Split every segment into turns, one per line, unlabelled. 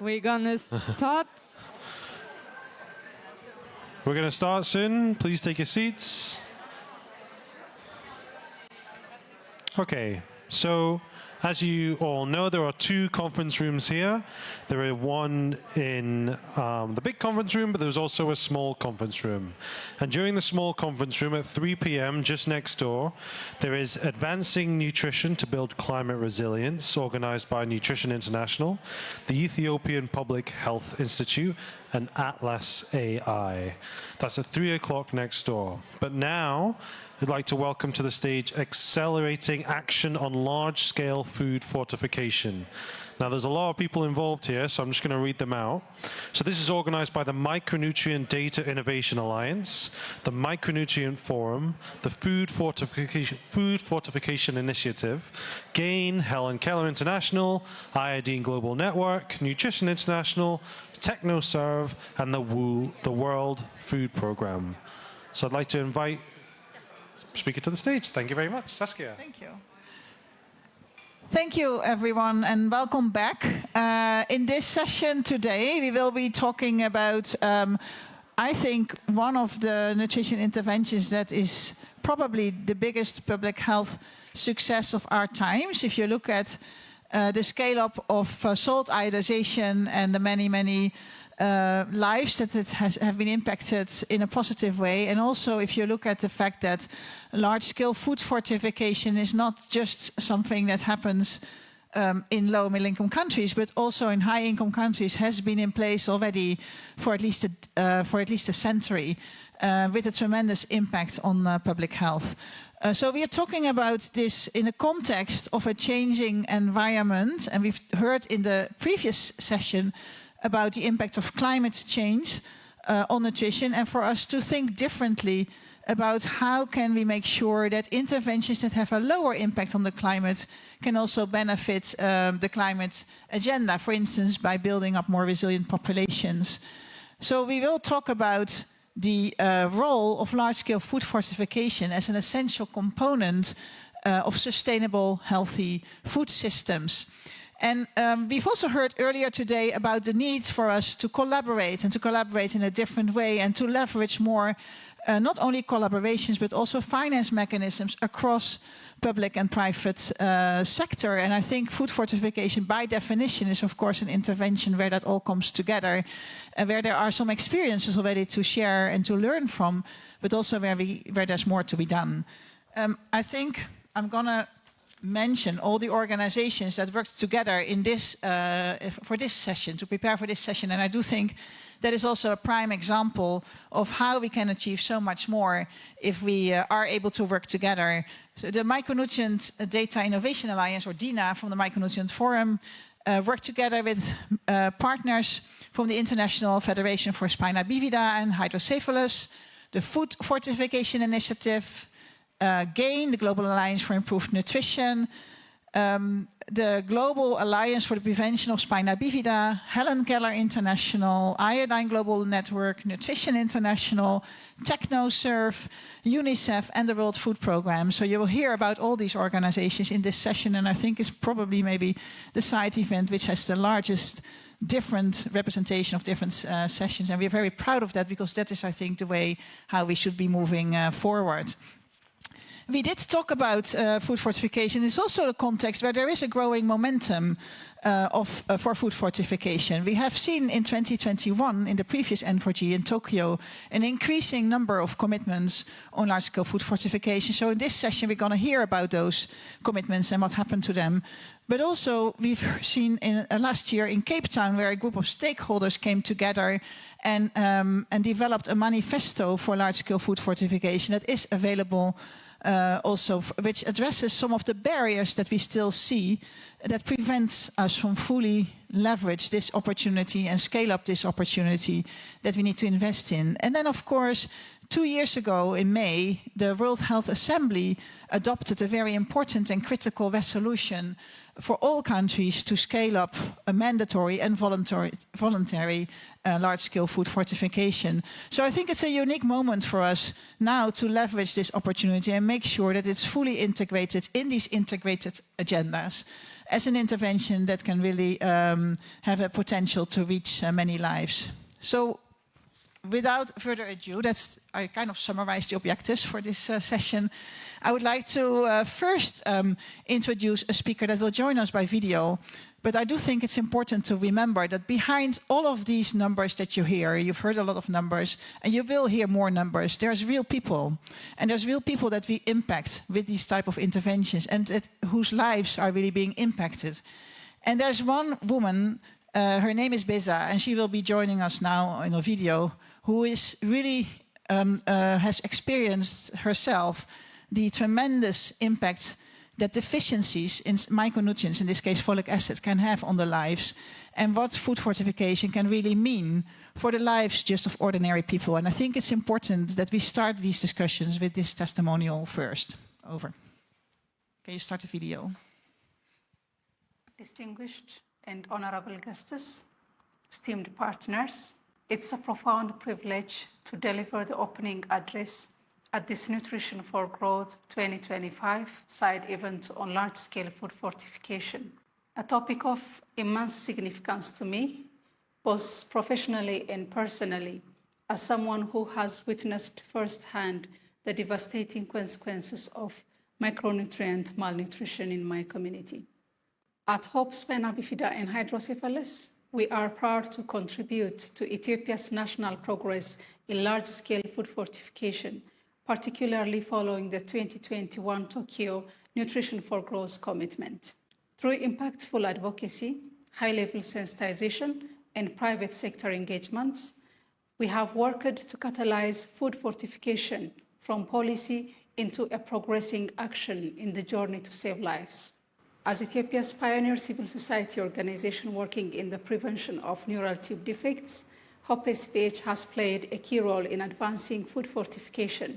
We're gonna start.
We're going to start soon. Please take your seats. Okay, so as you all know, there are two conference rooms here. There is one in the big conference room, but there's also a small conference room. And during the small conference room at 3 p.m., just next door, there is Advancing Nutrition to Build Climate Resilience, organized by Nutrition International, the Ethiopian Public Health Institute, and Atlas AI. That's at 3 o'clock next door. But now, I'd like to welcome to the stage Accelerating Action on Large-Scale Food Fortification. Now, there's a lot of people involved here, so I'm just going to read them out. So this is organized by the Micronutrient Data Innovation Alliance, the Micronutrient Forum, the Food Fortification Initiative, GAIN, Helen Keller International, Iodine Global Network, Nutrition International, TechnoServe, and the World Food Programme. So I'd like to invite speaker to the stage. Thank you very much. Saskia.
Thank you. Thank you, everyone, and welcome back. In this session today, we will be talking about, I think, one of the nutrition interventions that is probably the biggest public health success of our times. If you look at the scale-up of salt iodization and the many lives that have been impacted in a positive way. And also if you look at the fact that large-scale food fortification is not just something that happens in low middle-income countries, but also in high-income countries, has been in place already for at least a century, with a tremendous impact on public health. So we are talking about this in the context of a changing environment, and we've heard in the previous session about the impact of climate change on nutrition, and for us to think differently about how can we make sure that interventions that have a lower impact on the climate can also benefit the climate agenda, for instance, by building up more resilient populations. So we will talk about the role of large-scale food fortification as an essential component of sustainable, healthy food systems. And we've also heard earlier today about the need for us to collaborate and to collaborate in a different way and to leverage more not only collaborations but also finance mechanisms across public and private sector. And I think food fortification by definition is of course an intervention where that all comes together and where there are some experiences already to share and to learn from, but also where there's more to be done. I think I'm gonna mention all the organizations that worked together in this for this session, to prepare for this session, and I do think that is also a prime example of how we can achieve so much more if we are able to work together. So the Micronutrient Data Innovation Alliance, or DINA, from the Micronutrient Forum, worked together with partners from the International Federation for Spina Bifida and Hydrocephalus, the Food Fortification Initiative, GAIN, the Global Alliance for Improved Nutrition, the Global Alliance for the Prevention of Spina Bifida, Helen Keller International, Iodine Global Network, Nutrition International, TechnoServe, UNICEF, and the World Food Programme. So you will hear about all these organizations in this session, and I think it's probably maybe the side event which has the largest different representation of different sessions, and we're very proud of that because that is, I think, the way how we should be moving forward. We did talk about food fortification. It's also a context where there is a growing momentum for food fortification. We have seen in 2021, in the previous N4G in Tokyo, an increasing number of commitments on large-scale food fortification. So in this session, we're going to hear about those commitments and what happened to them. But also, we've seen in last year in Cape Town, where a group of stakeholders came together and developed a manifesto for large-scale food fortification that is available also, which addresses some of the barriers that we still see that prevents us from fully leverage this opportunity and scale up this opportunity that we need to invest in. And then, of course, 2 years ago, in May, the World Health Assembly adopted a very important and critical resolution for all countries to scale up a mandatory and voluntary large-scale food fortification. So I think it's a unique moment for us now to leverage this opportunity and make sure that it's fully integrated in these integrated agendas as an intervention that can really have a potential to reach many lives. So without further ado, I kind of summarized the objectives for this session. I would like to first introduce a speaker that will join us by video. But I do think it's important to remember that behind all of these numbers that you hear, you've heard a lot of numbers, and you will hear more numbers, there's real people. And there's real people that we impact with these type of interventions and whose lives are really being impacted. And there's one woman, her name is Beza, and she will be joining us now in a video, who is really has experienced herself the tremendous impact that deficiencies in micronutrients, in this case folic acid, can have on the lives, and what food fortification can really mean for the lives just of ordinary people. And I think it's important that we start these discussions with this testimonial first. Over. Can you start the video?
Distinguished and honorable guests, esteemed partners, it's a profound privilege to deliver the opening address at this Nutrition for Growth 2025 side event on large-scale food fortification, a topic of immense significance to me, both professionally and personally, as someone who has witnessed firsthand the devastating consequences of micronutrient malnutrition in my community. At Hope Spina Bifida and Hydrocephalus, we are proud to contribute to Ethiopia's national progress in large-scale food fortification, particularly following the 2021 Tokyo Nutrition for Growth commitment. Through impactful advocacy, high-level sensitization, and private sector engagements, we have worked to catalyze food fortification from policy into a progressing action in the journey to save lives. As Ethiopia's pioneer civil society organization working in the prevention of neural tube defects, Hope SPH has played a key role in advancing food fortification,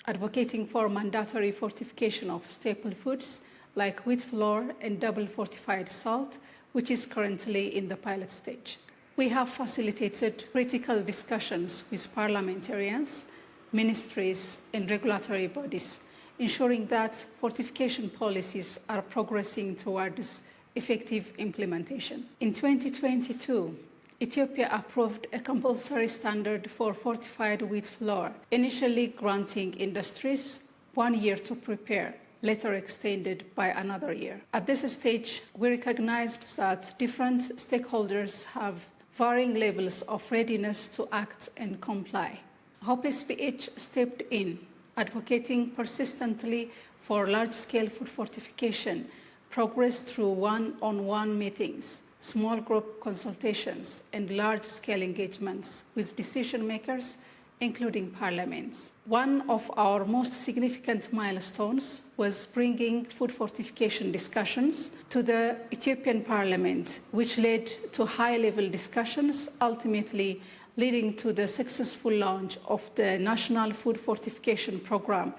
advocating for mandatory fortification of staple foods like wheat flour and double fortified salt, which is currently in the pilot stage. We have facilitated critical discussions with parliamentarians, ministries, and regulatory bodies, ensuring that fortification policies are progressing towards effective implementation. In 2022, Ethiopia approved a compulsory standard for fortified wheat flour, initially granting industries 1 year to prepare, later extended by another year. At this stage, we recognized that different stakeholders have varying levels of readiness to act and comply. Hope SPH stepped in, advocating persistently for large-scale food fortification, progress through one-on-one meetings, small group consultations, and large-scale engagements with decision-makers, including parliaments. One of our most significant milestones was bringing food fortification discussions to the Ethiopian parliament, which led to high-level discussions, ultimately leading to the successful launch of the National Food Fortification Program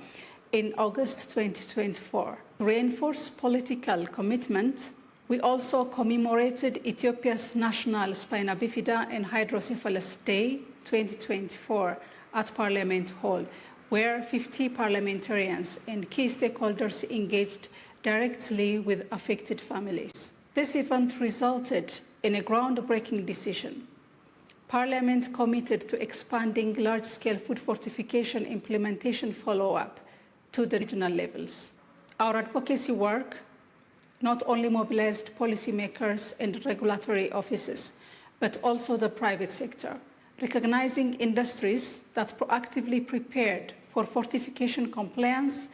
in August 2024. To reinforce political commitment, we also commemorated Ethiopia's National Spina Bifida and Hydrocephalus Day 2024 at Parliament Hall, where 50 parliamentarians and key stakeholders engaged directly with affected families. This event resulted in a groundbreaking decision. Parliament committed to expanding large-scale food fortification implementation follow-up to the regional levels. Our advocacy work not only mobilized policymakers and regulatory offices, but also the private sector, recognizing industries that proactively prepared for fortification compliance.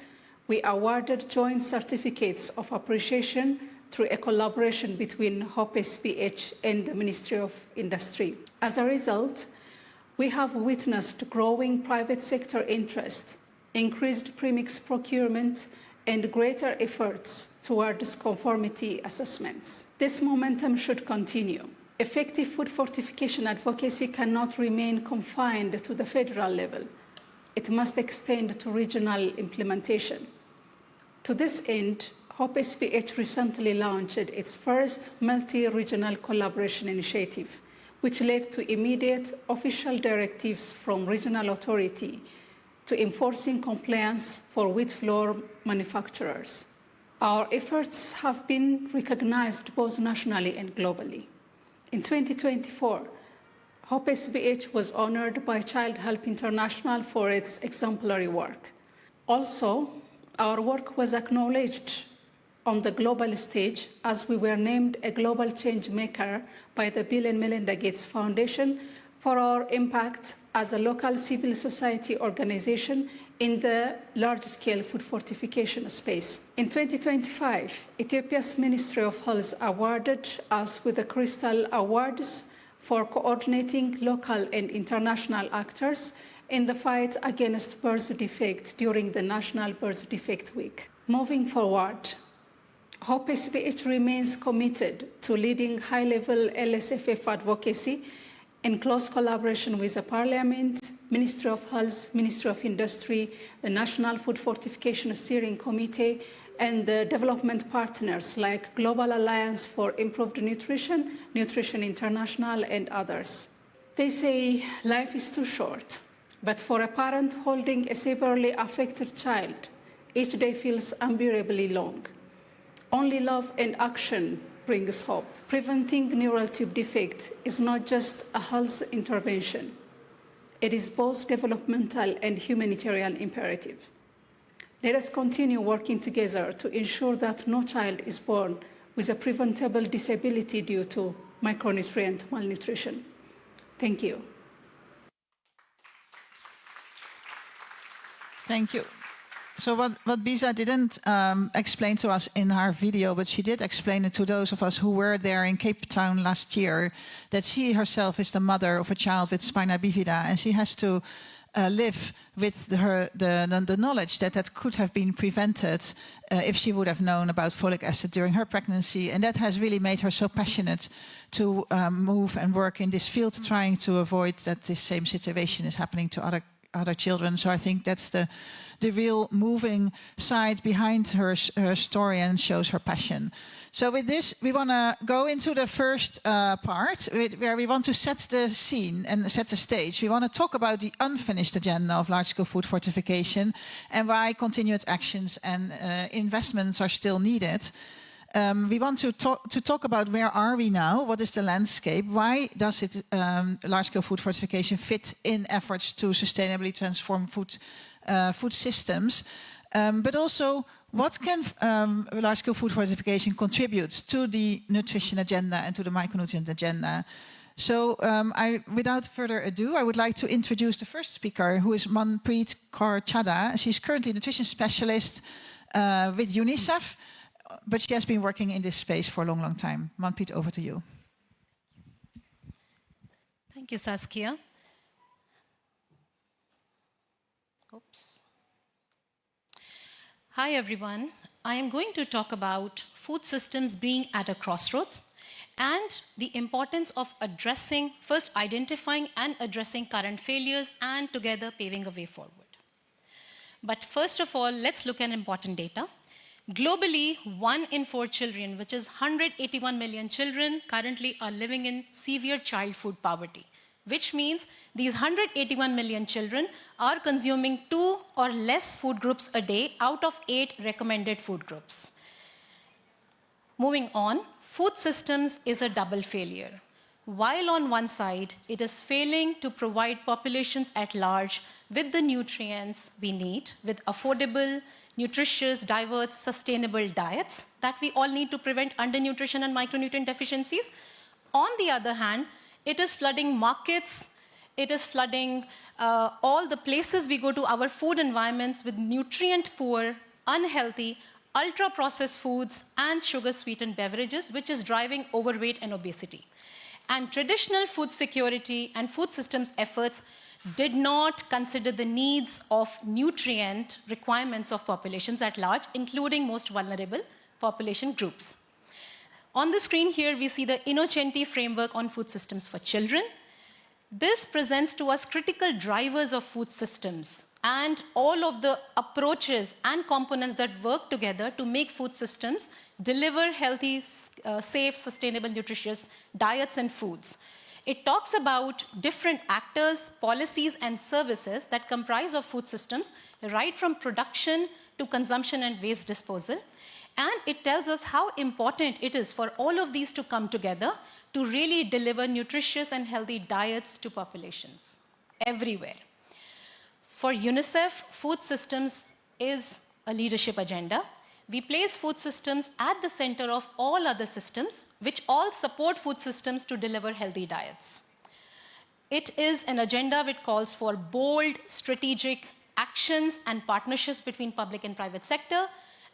We awarded joint certificates of appreciation through a collaboration between Hope SPH and the Ministry of Industry. As a result, we have witnessed growing private sector interest, increased premix procurement, and greater efforts towards conformity assessments. This momentum should continue. Effective food fortification advocacy cannot remain confined to the federal level. it must extend to regional implementation. To this end, Hope SPH recently launched its first multi-regional collaboration initiative, which led to immediate official directives from regional authority to enforcing compliance for wheat flour manufacturers. Our efforts have been recognized both nationally and globally. In 2024, Hope SPH was honored by Child Help International for its exemplary work. Also, our work was acknowledged on the global stage as we were named a global change maker by the Bill and Melinda Gates Foundation for our impact as a local civil society organization in the large-scale food fortification space. In 2025, Ethiopia's Ministry of Health awarded us with the Crystal Awards for coordinating local and international actors in the fight against birth defect during the National Birth Defect Week. Moving forward, Hope SPH remains committed to leading high-level LSFF advocacy in close collaboration with the Parliament, Ministry of Health, Ministry of Industry, the National Food Fortification Steering Committee, and the development partners like Global Alliance for Improved Nutrition, Nutrition International, and others. They say life is too short, but for a parent holding a severely affected child, each day feels unbearably long. Only love and action brings hope. Preventing neural tube defect is not just a health intervention. It is both developmental and humanitarian imperative. Let us continue working together to ensure that no child is born with a preventable disability due to micronutrient malnutrition. Thank you.
Thank you. So what Bisa didn't explain to us in her video, but she did explain it to those of us who were there in Cape Town last year, that she herself is the mother of a child with spina bifida, and she has to live with the knowledge that that could have been prevented if she would have known about folic acid during her pregnancy. And that has really made her so passionate to move and work in this field, trying to avoid that this same situation is happening to other children. So I think that's the real moving side behind her story and shows her passion. So with this, we want to go into the first part where we want to set the scene and set the stage. We want to talk about the unfinished agenda of large-scale food fortification and why continued actions and investments are still needed. We want to talk about where are we now, what is the landscape, why does it large-scale food fortification fit in efforts to sustainably transform food systems, but also what can large-scale food fortification contribute to the nutrition agenda and to the micronutrient agenda. So without further ado, I would like to introduce the first speaker, who is Manpreet Kaur Chadha. She's currently a nutrition specialist with UNICEF, but she has been working in this space for a long, long time. Manpreet, over to you.
Thank you, Saskia. Oops. Hi, everyone. I am going to talk about food systems being at a crossroads and the importance of first identifying and addressing current failures and together paving a way forward. But first of all, let's look at important data. Globally, 1 in 4 children, which is 181 million children, currently are living in severe child food poverty, which means these 181 million children are consuming 2 or less food groups a day out of 8 recommended food groups. Moving on, food systems is a double failure. While on one side, it is failing to provide populations at large with the nutrients we need, with affordable, nutritious, diverse, sustainable diets that we all need to prevent undernutrition and micronutrient deficiencies. On the other hand, it is flooding markets, it is flooding all the places we go to, our food environments, with nutrient-poor, unhealthy, ultra-processed foods and sugar-sweetened beverages, which is driving overweight and obesity. And traditional food security and food systems efforts did not consider the needs of nutrient requirements of populations at large, including most vulnerable population groups. On the screen here, we see the Innocenti framework on food systems for children. This presents to us critical drivers of food systems and all of the approaches and components that work together to make food systems deliver healthy, safe, sustainable, nutritious diets and foods. It talks about different actors, policies, and services that comprise of food systems, right from production to consumption and waste disposal. And it tells us how important it is for all of these to come together to really deliver nutritious and healthy diets to populations everywhere. For UNICEF, food systems is a leadership agenda. We place food systems at the center of all other systems, which all support food systems to deliver healthy diets. It is an agenda which calls for bold, strategic actions and partnerships between public and private sector,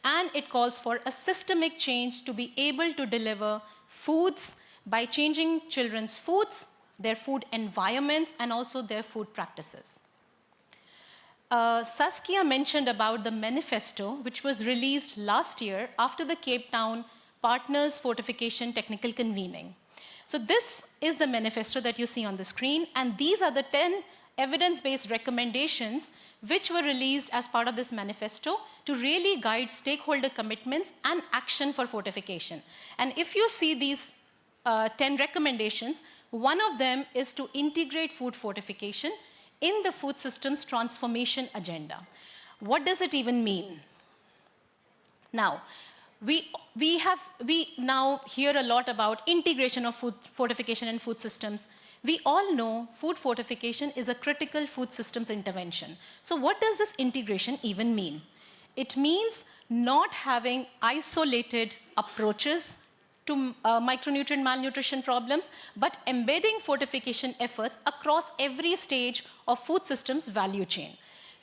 and it calls for a systemic change to be able to deliver foods by changing children's foods, their food environments, and also their food practices. Saskia mentioned about the manifesto, which was released last year after the Cape Town Partners Fortification Technical Convening. So this is the manifesto that you see on the screen, and these are the 10 evidence-based recommendations which were released as part of this manifesto to really guide stakeholder commitments and action for fortification. And if you see these 10 recommendations, one of them is to integrate food fortification in the food systems transformation agenda. What does it even mean? Now, we now hear a lot about integration of food fortification and food systems. We all know food fortification is a critical food systems intervention. So what does this integration even mean? It means not having isolated approaches to micronutrient malnutrition problems, but embedding fortification efforts across every stage of food systems value chain,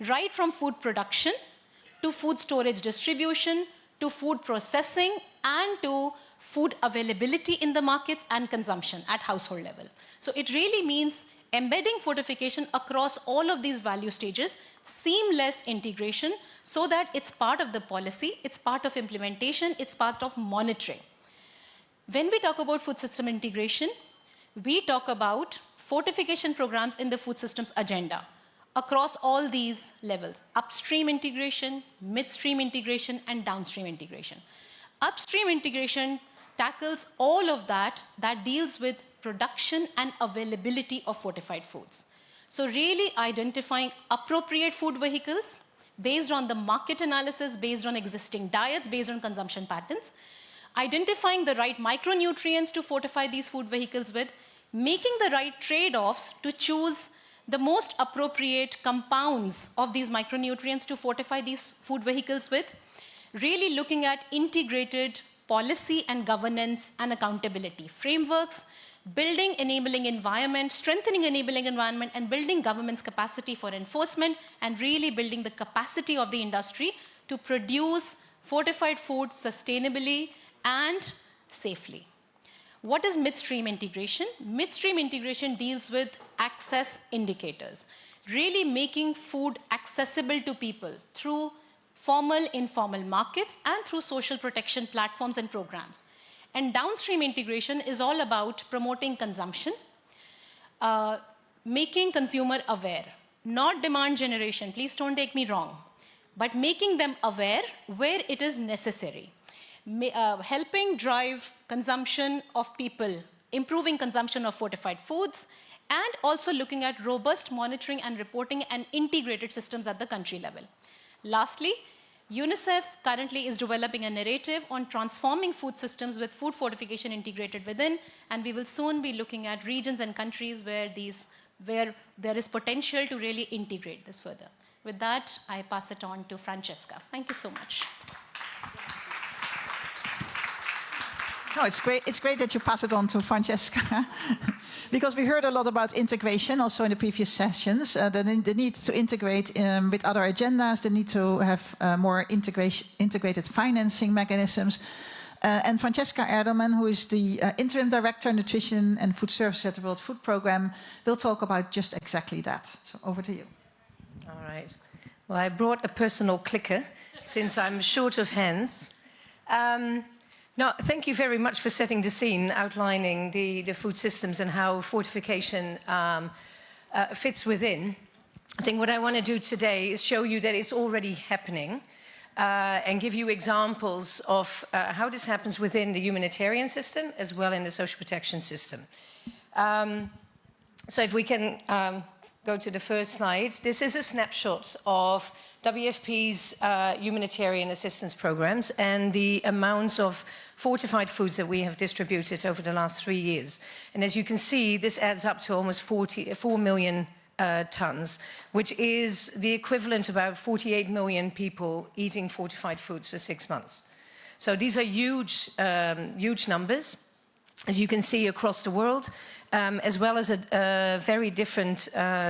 right from food production to food storage distribution to food processing and to food availability in the markets and consumption at household level. So it really means embedding fortification across all of these value stages, seamless integration, so that it's part of the policy, it's part of implementation, it's part of monitoring. When we talk about food system integration, we talk about fortification programs in the food systems agenda across all these levels: upstream integration, midstream integration, and downstream integration. Upstream integration tackles all of that deals with production and availability of fortified foods. So really identifying appropriate food vehicles based on the market analysis, based on existing diets, based on consumption patterns, identifying the right micronutrients to fortify these food vehicles with, making the right trade-offs to choose the most appropriate compounds of these micronutrients to fortify these food vehicles with, really looking at integrated policy and governance and accountability frameworks, building enabling environment, strengthening enabling environment, and building government's capacity for enforcement, and really building the capacity of the industry to produce fortified food sustainably and safely. What is midstream integration? Midstream integration deals with access indicators, really making food accessible to people through formal, informal markets and through social protection platforms and programs. And downstream integration is all about promoting consumption, making consumer aware, not demand generation, please don't take me wrong, but making them aware where it is necessary. Helping drive consumption of people, improving consumption of fortified foods, and also looking at robust monitoring and reporting and integrated systems at the country level. Lastly, UNICEF currently is developing a narrative on transforming food systems with food fortification integrated within, and we will soon be looking at regions and countries where there is potential to really integrate this further. With that, I pass it on to Francesca. Thank you so much.
No, it's great that you pass it on to Francesca, because we heard a lot about integration also in the previous sessions, the need to integrate with other agendas, the need to have more integrated financing mechanisms. And Francesca Erdelman, who is the Interim Director, Nutrition and Food Services at the World Food Programme, will talk about just exactly that. So over to you.
All right. Well, I brought a personal clicker since I'm short of hands. No, thank you very much for setting the scene, outlining the food systems and how fortification fits within. I think what I want to do today is show you that it's already happening and give you examples of how this happens within the humanitarian system as well in the social protection system. So if we can go to the first slide, this is a snapshot of WFP's humanitarian assistance programs and the amounts of fortified foods that we have distributed over the last 3 years. And as you can see, this adds up to almost 4 million tons, which is the equivalent to about 48 million people eating fortified foods for 6 months. So these are huge, huge numbers, as you can see across the world, as well as very different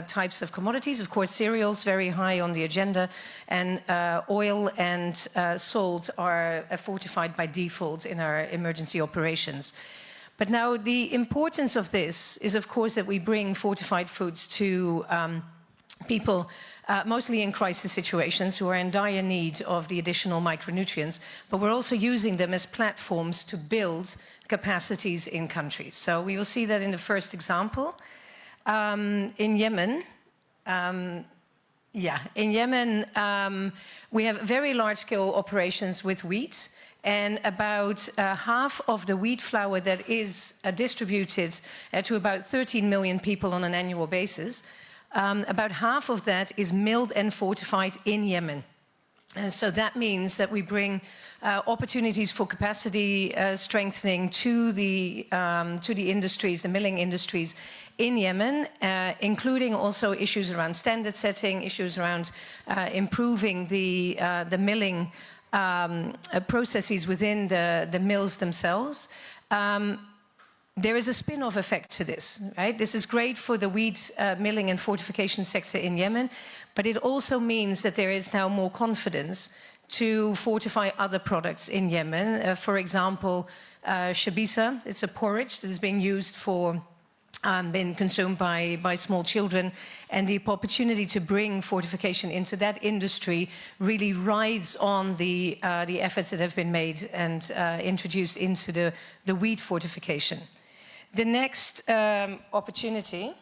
types of commodities. Of course, cereals very high on the agenda, and oil and salt are fortified by default in our emergency operations. But now the importance of this is, of course, that we bring fortified foods to people mostly in crisis situations who are in dire need of the additional micronutrients, but we're also using them as platforms to build capacities in countries. So we will see that in the first example. In Yemen, we have very large-scale operations with wheat, and about half of the wheat flour that is distributed to about 13 million people on an annual basis, about half of that is milled and fortified in Yemen. And so that means that we bring opportunities for capacity strengthening to the industries, the milling industries in Yemen, including also issues around standard setting, issues around improving the milling processes within the mills themselves. There is a spin-off effect to this, right? This is great for the wheat milling and fortification sector in Yemen, but it also means that there is now more confidence to fortify other products in Yemen. For example, shabisa, it's a porridge that is being used for, been consumed by small children, and the opportunity to bring fortification into that industry really rides on the efforts that have been made and introduced into the wheat fortification. The next opportunity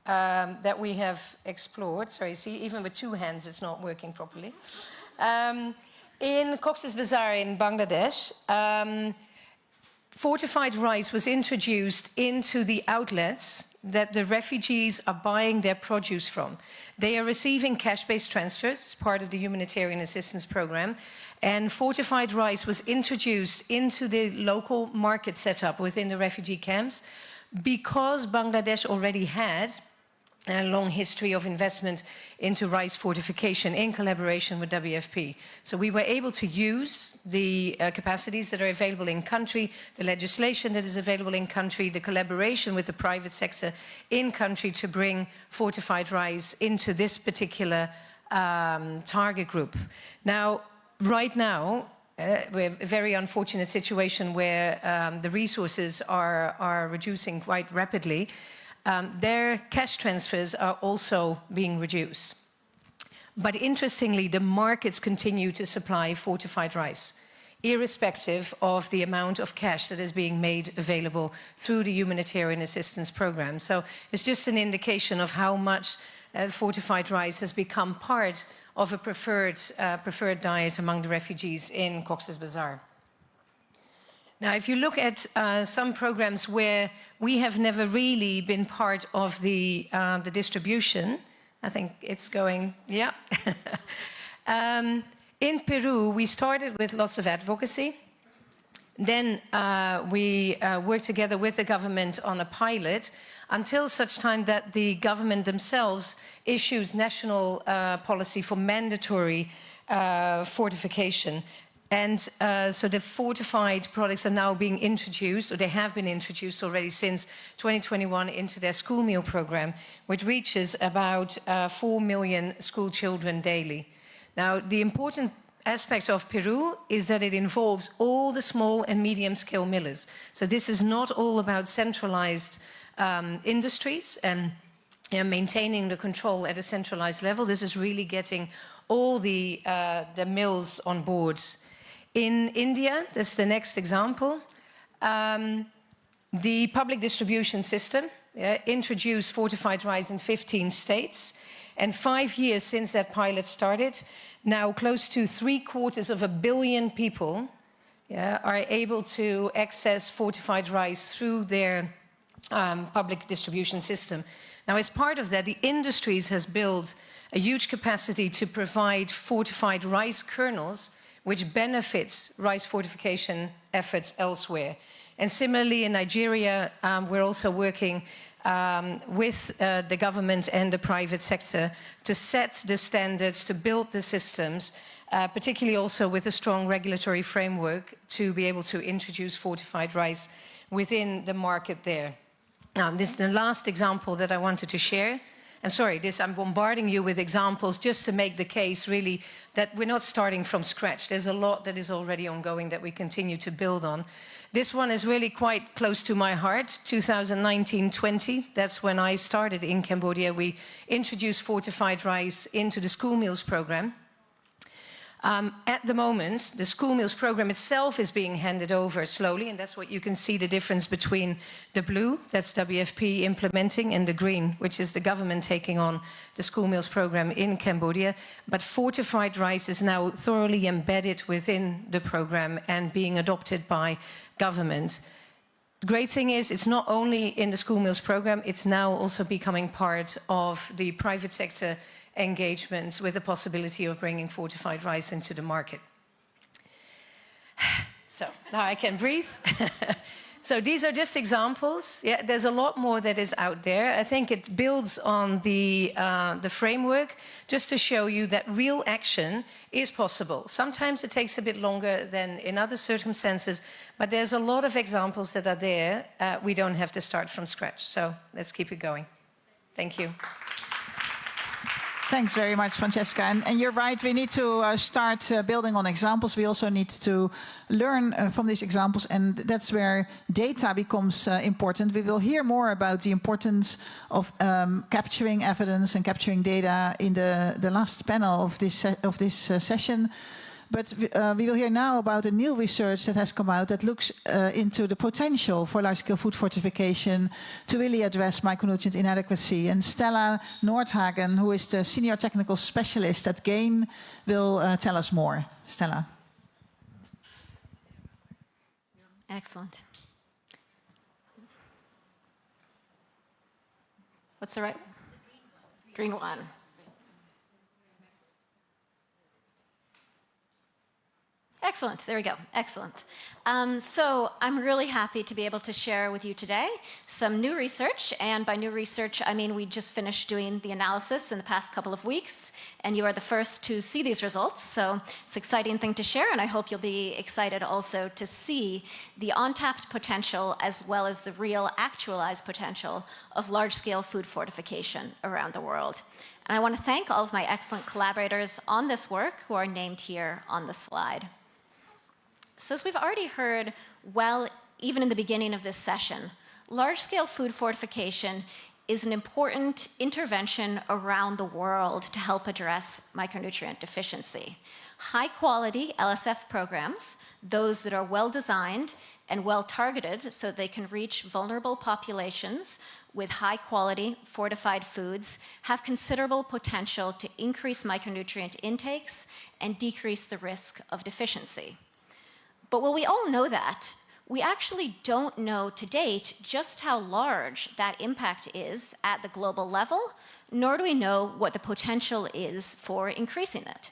that we have explored, sorry, see, even with 2 hands it's not working properly. In Cox's Bazar in Bangladesh, fortified rice was introduced into the outlets that the refugees are buying their produce from. They are receiving cash-based transfers as part of the humanitarian assistance program, and fortified rice was introduced into the local market setup within the refugee camps because Bangladesh already had a long history of investment into rice fortification in collaboration with WFP. So we were able to use the capacities that are available in country, the legislation that is available in country, the collaboration with the private sector in country to bring fortified rice into this particular target group. Now, right now, we have a very unfortunate situation where the resources are reducing quite rapidly. Their cash transfers are also being reduced. But interestingly, the markets continue to supply fortified rice, irrespective of the amount of cash that is being made available through the humanitarian assistance program. So it's just an indication of how much fortified rice has become part of a preferred diet among the refugees in Cox's Bazar. Now, if you look at some programs where we have never really been part of the distribution, I think it's going, yeah. In Peru, we started with lots of advocacy. Then we worked together with the government on a pilot until such time that the government themselves issues national policy for mandatory fortification. And so the fortified products are now being introduced, or they have been introduced already since 2021 into their school meal program, which reaches about 4 million school children daily. Now, the important aspect of Peru is that it involves all the small and medium-scale millers. So this is not all about centralized industries and maintaining the control at a centralized level. This is really getting all the mills on board. In India, that's the next example, the public distribution system introduced fortified rice in 15 states. And 5 years since that pilot started, now close to 750 million people are able to access fortified rice through their public distribution system. Now, as part of that, the industries has built a huge capacity to provide fortified rice kernels, which benefits rice fortification efforts elsewhere. And similarly, in Nigeria, we're also working with the government and the private sector to set the standards, to build the systems, particularly also with a strong regulatory framework to be able to introduce fortified rice within the market there. Now, this is the last example that I wanted to share. And sorry, I'm bombarding you with examples just to make the case, really, that we're not starting from scratch. There's a lot that is already ongoing that we continue to build on. This one is really quite close to my heart, 2019-20. That's when I started in Cambodia. We introduced fortified rice into the school meals program. At the moment, the school meals program itself is being handed over slowly, and that's what you can see the difference between the blue, that's WFP implementing, and the green, which is the government taking on the school meals program in Cambodia. But fortified rice is now thoroughly embedded within the program and being adopted by government. The great thing is it's not only in the school meals program, it's now also becoming part of the private sector engagements with the possibility of bringing fortified rice into the market. So now I can breathe. So these are just examples. Yeah, there's a lot more that is out there. I think it builds on the framework just to show you that real action is possible. Sometimes it takes a bit longer than in other circumstances, but there's a lot of examples that are there. We don't have to start from scratch. So let's keep it going. Thank you.
Thanks very much, Francesca. And you're right, we need to start building on examples. We also need to learn from these examples, and that's where data becomes important. We will hear more about the importance of capturing evidence and capturing data in the last panel of this session. But we will hear now about a new research that has come out that looks into the potential for large-scale food fortification to really address micronutrient inadequacy. And Stella Nordhagen, who is the Senior Technical Specialist at GAIN, will tell us more. Stella.
Excellent. What's the right one? Green one. Excellent. There we go. Excellent. So I'm really happy to be able to share with you today some new research. And by new research, I mean we just finished doing the analysis in the past couple of weeks, and you are the first to see these results. So it's an exciting thing to share, and I hope you'll be excited also to see the untapped potential as well as the real actualized potential of large-scale food fortification around the world. And I want to thank all of my excellent collaborators on this work who are named here on the slide. So as we've already heard, well, even in the beginning of this session, large-scale food fortification is an important intervention around the world to help address micronutrient deficiency. High-quality LSF programs, those that are well-designed and well-targeted so they can reach vulnerable populations with high-quality fortified foods, have considerable potential to increase micronutrient intakes and decrease the risk of deficiency. But while we all know that, we actually don't know to date just how large that impact is at the global level, nor do we know what the potential is for increasing it.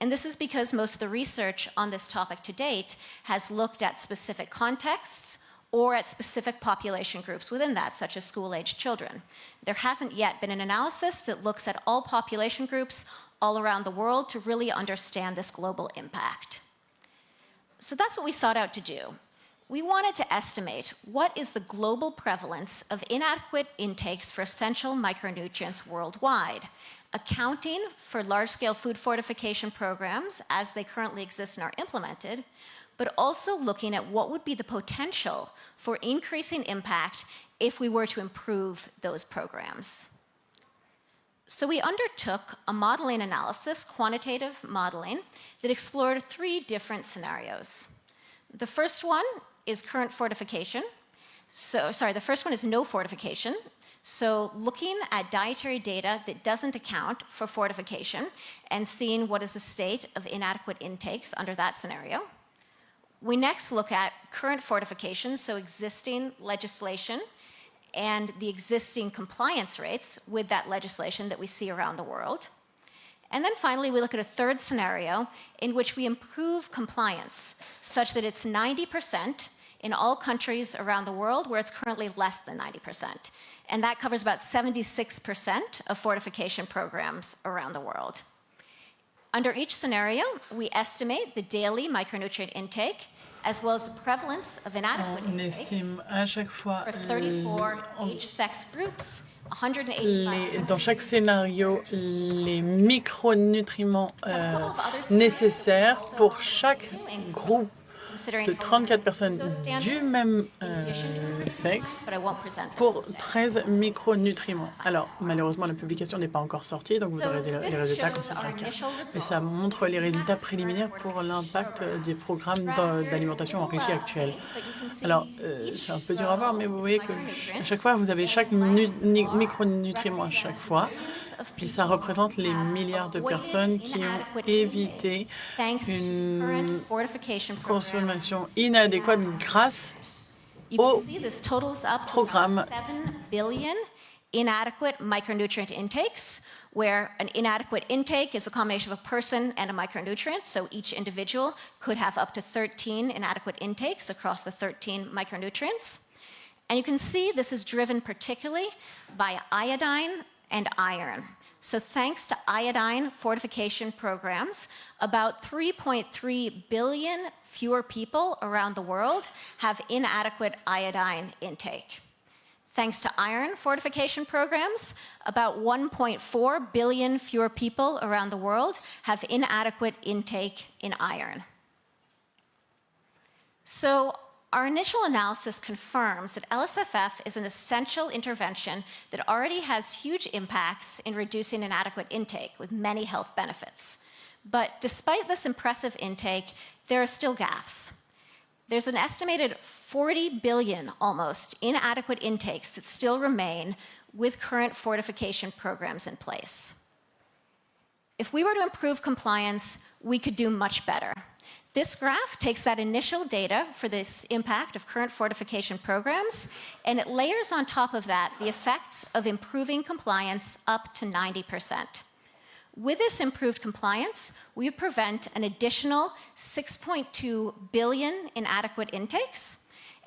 And this is because most of the research on this topic to date has looked at specific contexts or at specific population groups within that, such as school-aged children. There hasn't yet been an analysis that looks at all population groups all around the world to really understand this global impact. So that's what we sought out to do. We wanted to estimate what is the global prevalence of inadequate intakes for essential micronutrients worldwide, accounting for large-scale food fortification programs as they currently exist and are implemented, but also looking at what would be the potential for increasing impact if we were to improve those programs. So we undertook a modeling analysis, quantitative modeling, that explored 3 different scenarios. The first one is current fortification. The first one is no fortification. So looking at dietary data that doesn't account for fortification and seeing what is the state of inadequate intakes under that scenario. We next look at current fortification, so existing legislation and the existing compliance rates with that legislation that we see around the world. And then finally, we look at a third scenario in which we improve compliance such that it's 90% in all countries around the world where it's currently less than 90%. And that covers about 76% of fortification programs around the world. Under each scenario, we estimate the daily micronutrient intake as well as the prevalence of inadequate
On
intake
estime à chaque fois
for 34 age-sex groups, 185
dans chaque scénario les micronutriments nécessaires pour chaque groupe de 34 personnes du même sexe pour 13 micronutriments. Alors, malheureusement, la publication n'est pas encore sortie, donc vous aurez les résultats quand ce sera le cas. Mais ça montre les résultats préliminaires pour l'impact des programmes d'alimentation enrichie actuels. Alors, c'est un peu dur à voir, mais vous voyez que à chaque fois, vous avez chaque micronutriment à chaque fois. Et ça représente les milliards de personnes qui ont évité une consommation inadéquate grâce au programme.
Inadequate micronutrient intakes, where an inadequate intake is a combination of a person and a micronutrient, so each individual could have up to 13 inadequate intakes across the 13 micronutrients. And you can see this is driven particularly by iodine and iron. So thanks to iodine fortification programs, about 3.3 billion fewer people around the world have inadequate iodine intake. Thanks to iron fortification programs, about 1.4 billion fewer people around the world have inadequate intake in iron. So our initial analysis confirms that LSFF is an essential intervention that already has huge impacts in reducing inadequate intake with many health benefits. But despite this impressive intake, there are still gaps. There's an estimated 40 billion, almost, inadequate intakes that still remain with current fortification programs in place. If we were to improve compliance, we could do much better. This graph takes that initial data for this impact of current fortification programs, and it layers on top of that the effects of improving compliance up to 90%. With this improved compliance, we prevent an additional 6.2 billion inadequate intakes.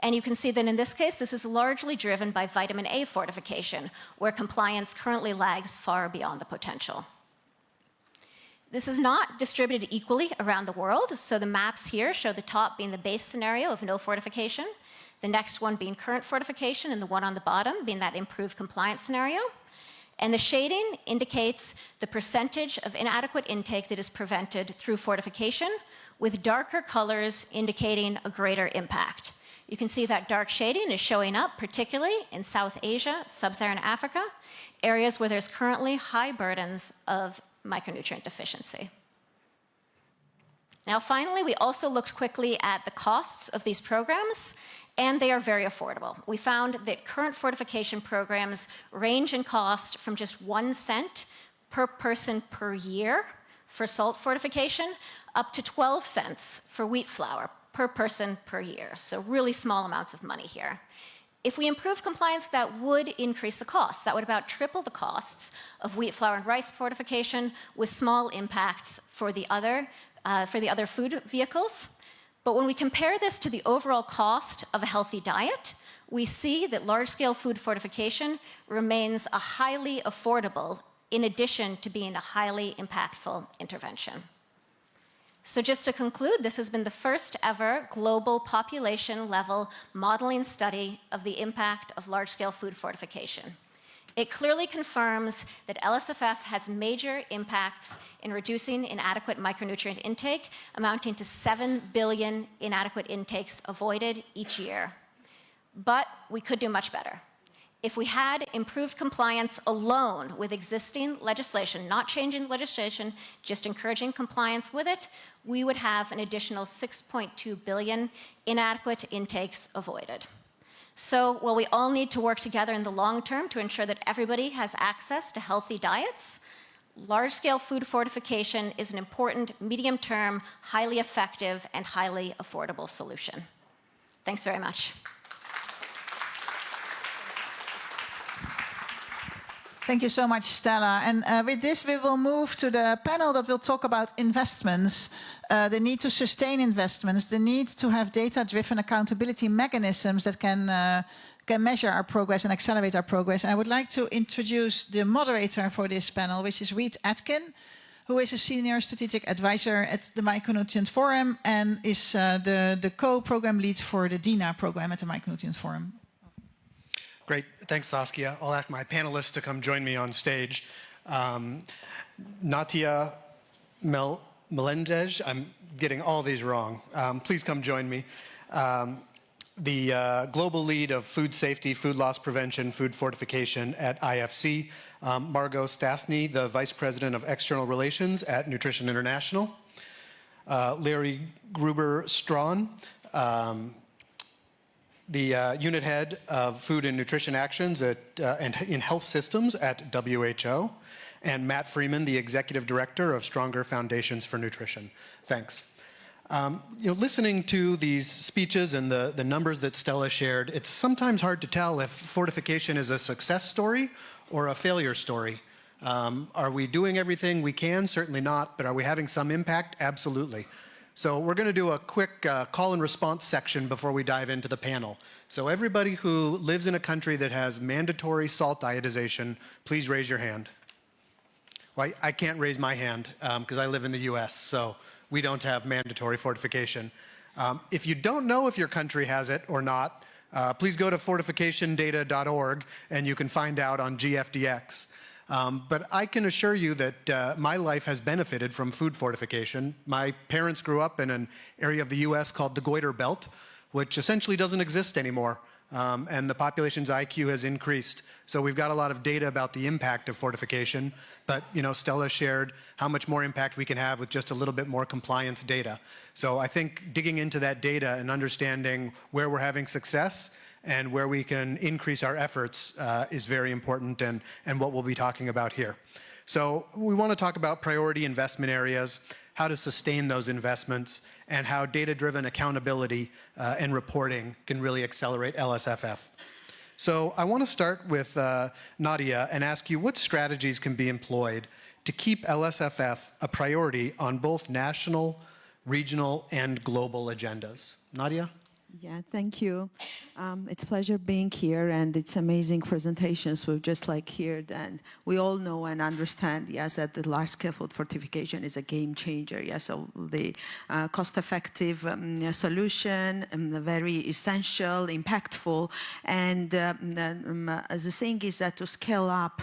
And you can see that in this case, this is largely driven by vitamin A fortification, where compliance currently lags far beyond the potential. This is not distributed equally around the world, so the maps here show the top being the base scenario of no fortification, the next one being current fortification, and the one on the bottom being that improved compliance scenario. And the shading indicates the percentage of inadequate intake that is prevented through fortification, with darker colors indicating a greater impact. You can see that dark shading is showing up particularly in South Asia, Sub-Saharan Africa, areas where there's currently high burdens of micronutrient deficiency. Now, finally, we also looked quickly at the costs of these programs, and they are very affordable. We found that current fortification programs range in cost from just 1 cent per person per year for salt fortification, up to 12 cents for wheat flour per person per year. So really small amounts of money here. If we improve compliance, that would increase the costs. That would about triple the costs of wheat flour and rice fortification, with small impacts for the other food vehicles. But when we compare this to the overall cost of a healthy diet, we see that large-scale food fortification remains a highly affordable, in addition to being a highly impactful intervention. So just to conclude, this has been the first ever global population-level modeling study of the impact of large-scale food fortification. It clearly confirms that LSFF has major impacts in reducing inadequate micronutrient intake, amounting to 7 billion inadequate intakes avoided each year. But we could do much better. If we had improved compliance alone with existing legislation, not changing the legislation, just encouraging compliance with it, we would have an additional 6.2 billion inadequate intakes avoided. So, well, we all need to work together in the long term to ensure that everybody has access to healthy diets. Large-scale food fortification is an important, medium-term, highly effective, and highly affordable solution. Thanks very much.
Thank you so much, Stella. And with this, we will move to the panel that will talk about investments, the need to sustain investments, the need to have data-driven accountability mechanisms that can measure our progress and accelerate our progress. And I would like to introduce the moderator for this panel, which is Reed Atkin, who is a senior strategic advisor at the Micronutrient Forum and is the co-program lead for the DINA program at the Micronutrient Forum.
Great. Thanks, Saskia. I'll ask my panelists to come join me on stage. Natia Melendez, I'm getting all these wrong. Please come join me. The global lead of food safety, food loss prevention, food fortification at IFC. Margot Stasny, the vice president of external relations at Nutrition International. Larry Gruber-Strawn, the unit head of food and nutrition actions and in health systems at WHO, and Matt Freeman, the executive director of Stronger Foundations for Nutrition. Thanks. Listening to these speeches and the numbers that Stella shared, it's sometimes hard to tell if fortification is a success story or a failure story. Are we doing everything we can? Certainly not. But are we having some impact? Absolutely. So we're going to do a quick call and response section before we dive into the panel. So everybody who lives in a country that has mandatory salt iodization, please raise your hand. Well, I can't raise my hand because I live in the US, so we don't have mandatory fortification. If you don't know if your country has it or not, please go to fortificationdata.org and you can find out on GFDX. But I can assure you that my life has benefited from food fortification. My parents grew up in an area of the US called the Goiter Belt, which essentially doesn't exist anymore. And the population's IQ has increased. So we've got a lot of data about the impact of fortification. But Stella shared how much more impact we can have with just a little bit more compliance data. So I think digging into that data and understanding where we're having success and where we can increase our efforts is very important and what we'll be talking about here. So we want to talk about priority investment areas, how to sustain those investments, and how data-driven accountability and reporting can really accelerate LSFF. So I want to start with Nadia and ask you what strategies can be employed to keep LSFF a priority on both national, regional, and global agendas. Nadia?
Yeah, thank you. It's a pleasure being here, and it's amazing presentations we've just heard. And we all know and understand, yes, that the large-scale food fortification is a game changer. Yes, so the cost-effective solution, very essential, impactful, and the thing is that to scale up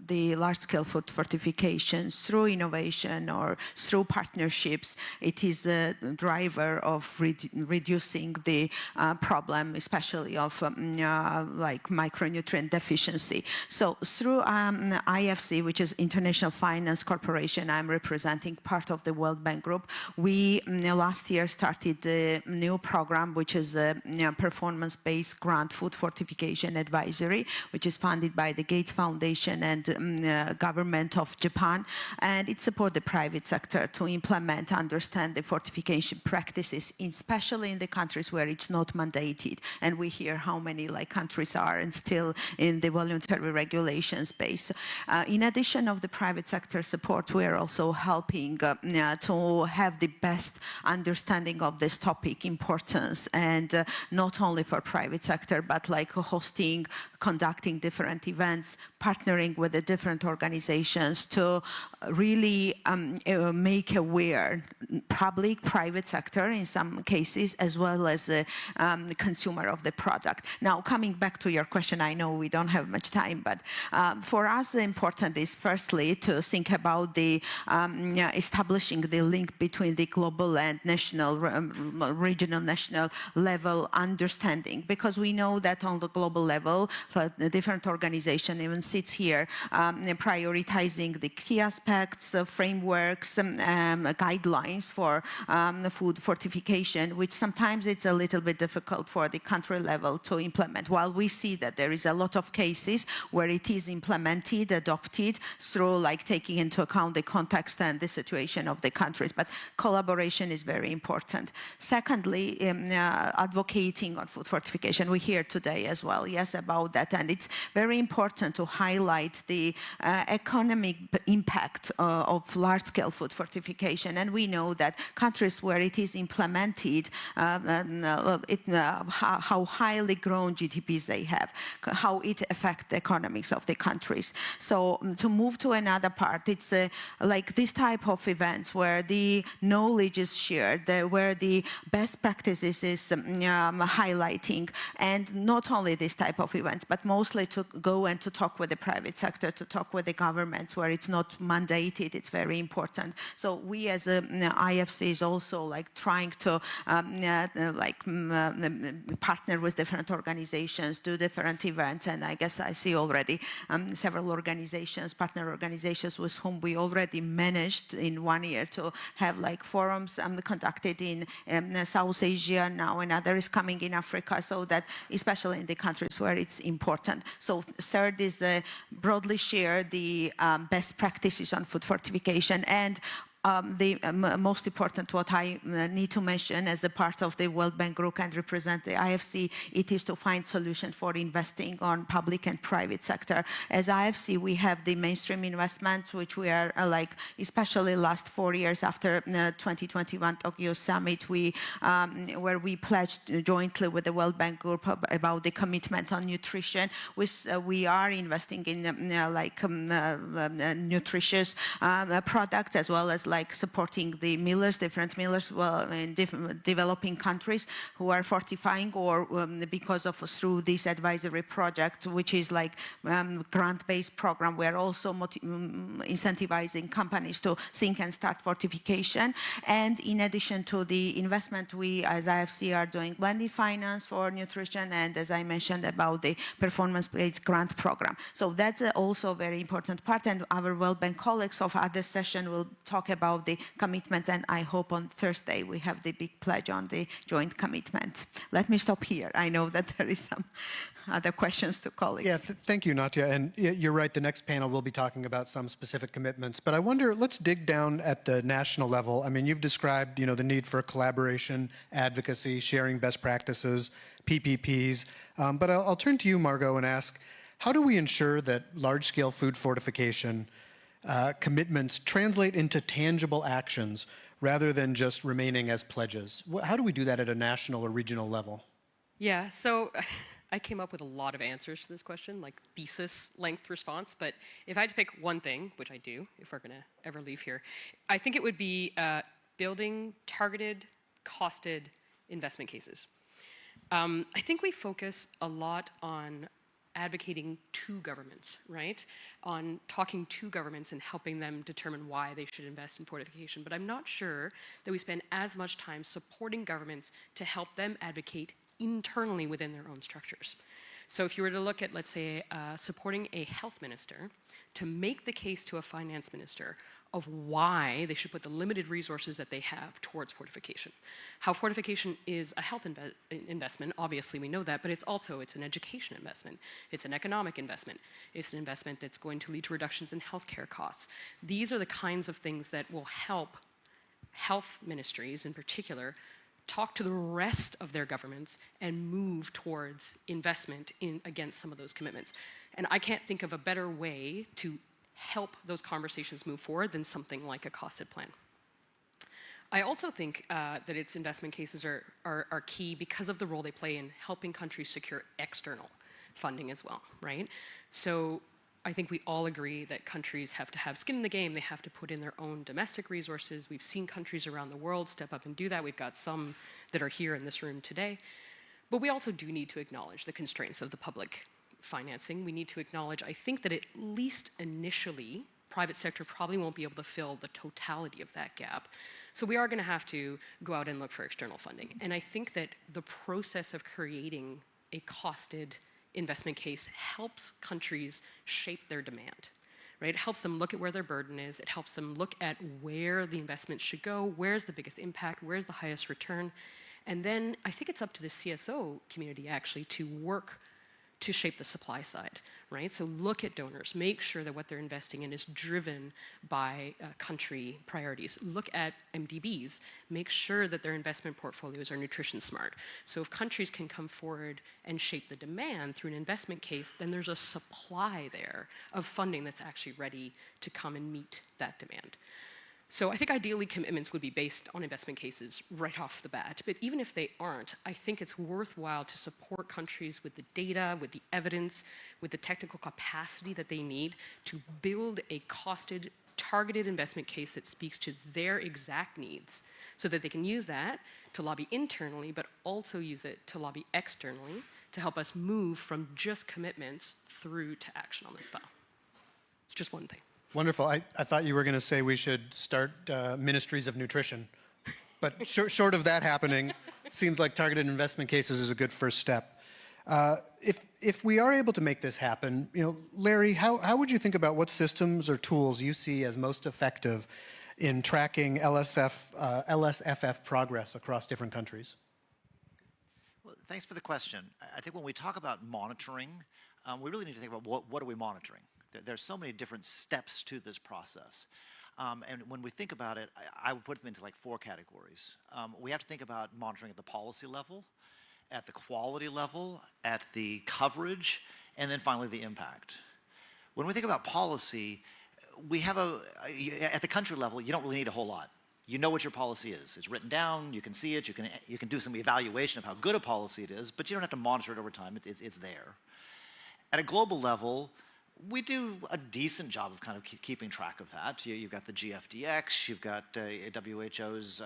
the large-scale food fortification through innovation or through partnerships, it is a driver of reducing the problem, especially of micronutrient deficiency. So through IFC, which is International Finance Corporation, I'm representing part of the World Bank Group. We last year started a new program, which is a performance-based grant food fortification advisory, which is funded by the Gates Foundation and government of Japan, and it supports the private sector to implement, understand the fortification practices, especially in the countries where it's not mandated. And we hear how many countries are and still in the voluntary regulation space. In addition of the private sector support, we are also helping to have the best understanding of this topic importance, and not only for private sector, but hosting, conducting different events, partnering with the different organizations to really make aware public, private sector in some cases, as well as the consumer of the product. Now, coming back to your question, I know we don't have much time, but for us, the important is firstly to think about the establishing the link between the global and national, regional, national level understanding, because we know that on the global level, the different organization even sits here prioritizing the key aspects, frameworks, guidelines for food fortification, which sometimes it's a little bit difficult for the country level to implement. While we see that there is a lot of cases where it is implemented, adopted through like taking into account the context and the situation of the countries, but collaboration is very important. Secondly, advocating on food fortification. We hear today as well, yes, about that, and it's very important to highlight the economic impact of large-scale food fortification. And we know that countries where it is implemented, how highly grown GDPs they have, how it affects the economics of the countries. So to move to another part, it's like this type of events where the knowledge is shared, where the best practices is highlighting, and not only this type of events, but mostly to go and to talk with the private sector, to talk with the governments where it's not mandated. It's very important. So we as IFC is also like trying to partner with different organizations, do different events, and I guess I see already several organizations, partner organizations with whom we already managed in 1 year to have like forums conducted in South Asia now, and others coming in Africa, so that especially in the countries where it's important. So third is broadly share the best practices on food fortification, and the most important, what I need to mention as a part of the World Bank Group and represent the IFC, it is to find solutions for investing on public and private sector. As IFC, we have the mainstream investments, which we are like, especially last 4 years after 2021 Tokyo Summit, where we pledged jointly with the World Bank Group about the commitment on nutrition. We are investing in nutritious products, as well as like supporting the millers, different millers in different developing countries who are fortifying, or because of through this advisory project, which is like grant-based program, we are also incentivizing companies to think and start fortification. And in addition to the investment, we as IFC are doing blended finance for nutrition, and as I mentioned about the performance-based grant program. So that's also a very important part, and our World Bank colleagues of other session will talk about the commitments, and I hope on Thursday we have the big pledge on the joint commitment. Let me stop here. I know that there is some other questions to colleagues.
Yeah, thank you, Natia. And you're right, the next panel will be talking about some specific commitments. But I wonder, let's dig down at the national level. I mean, you've described, the need for collaboration, advocacy, sharing best practices, PPPs. But I'll turn to you, Margot, and ask, how do we ensure that large-scale food fortification commitments translate into tangible actions rather than just remaining as pledges? How do we do that at a national or regional level?
Yeah, so I came up with a lot of answers to this question, like thesis-length response, but if I had to pick one thing, which I do, if we're going to ever leave here, I think it would be building targeted, costed investment cases. I think we focus a lot on advocating to governments, right? On talking to governments and helping them determine why they should invest in fortification. But I'm not sure that we spend as much time supporting governments to help them advocate internally within their own structures. So if you were to look at, let's say, supporting a health minister to make the case to a finance minister of why they should put the limited resources that they have towards fortification. How fortification is a health investment, obviously we know that, but it's an education investment. It's an economic investment. It's an investment that's going to lead to reductions in healthcare costs. These are the kinds of things that will help health ministries in particular talk to the rest of their governments and move towards investment against some of those commitments. And I can't think of a better way to help those conversations move forward than something like a costed plan. I also think that its investment cases are key because of the role they play in helping countries secure external funding as well, right? So I think we all agree that countries have to have skin in the game. They have to put in their own domestic resources. We've seen countries around the world step up and do that. We've got some that are here in this room today. But we also do need to acknowledge the constraints of the public financing. We need to acknowledge, I think, that at least initially, private sector probably won't be able to fill the totality of that gap. So we are going to have to go out and look for external funding. And I think that the process of creating a costed investment case helps countries shape their demand. right? It helps them look at where their burden is. It helps them look at where the investment should go, where's the biggest impact, where's the highest return. And then I think it's up to the CSO community actually to work to shape the supply side, right? So look at donors, make sure that what they're investing in is driven by country priorities. Look at MDBs, make sure that their investment portfolios are nutrition smart. So if countries can come forward and shape the demand through an investment case, then there's a supply there of funding that's actually ready to come and meet that demand. So I think ideally commitments would be based on investment cases right off the bat. But even if they aren't, I think it's worthwhile to support countries with the data, with the evidence, with the technical capacity that they need to build a costed, targeted investment case that speaks to their exact needs so that they can use that to lobby internally, but also use it to lobby externally to help us move from just commitments through to action on this file. It's just one thing.
Wonderful. I thought you were going to say we should start ministries of nutrition. But short of that happening, seems like targeted investment cases is a good first step. If we are able to make this happen, Larry, how would you think about what systems or tools you see as most effective in tracking LSFF progress across different countries?
Well, thanks for the question. I think when we talk about monitoring, we really need to think about what are we monitoring? There's so many different steps to this process. And when we think about it, I would put them into like 4 categories. We have to think about monitoring at the policy level, at the quality level, at the coverage, and then finally the impact. When we think about policy, we have at the country level, you don't really need a whole lot. You know what your policy is. It's written down, you can see it, you can do some evaluation of how good a policy it is, but you don't have to monitor it over time, it's there. At a global level, we do a decent job of kind of keeping track of that. You've got the GFDX, you've got WHO's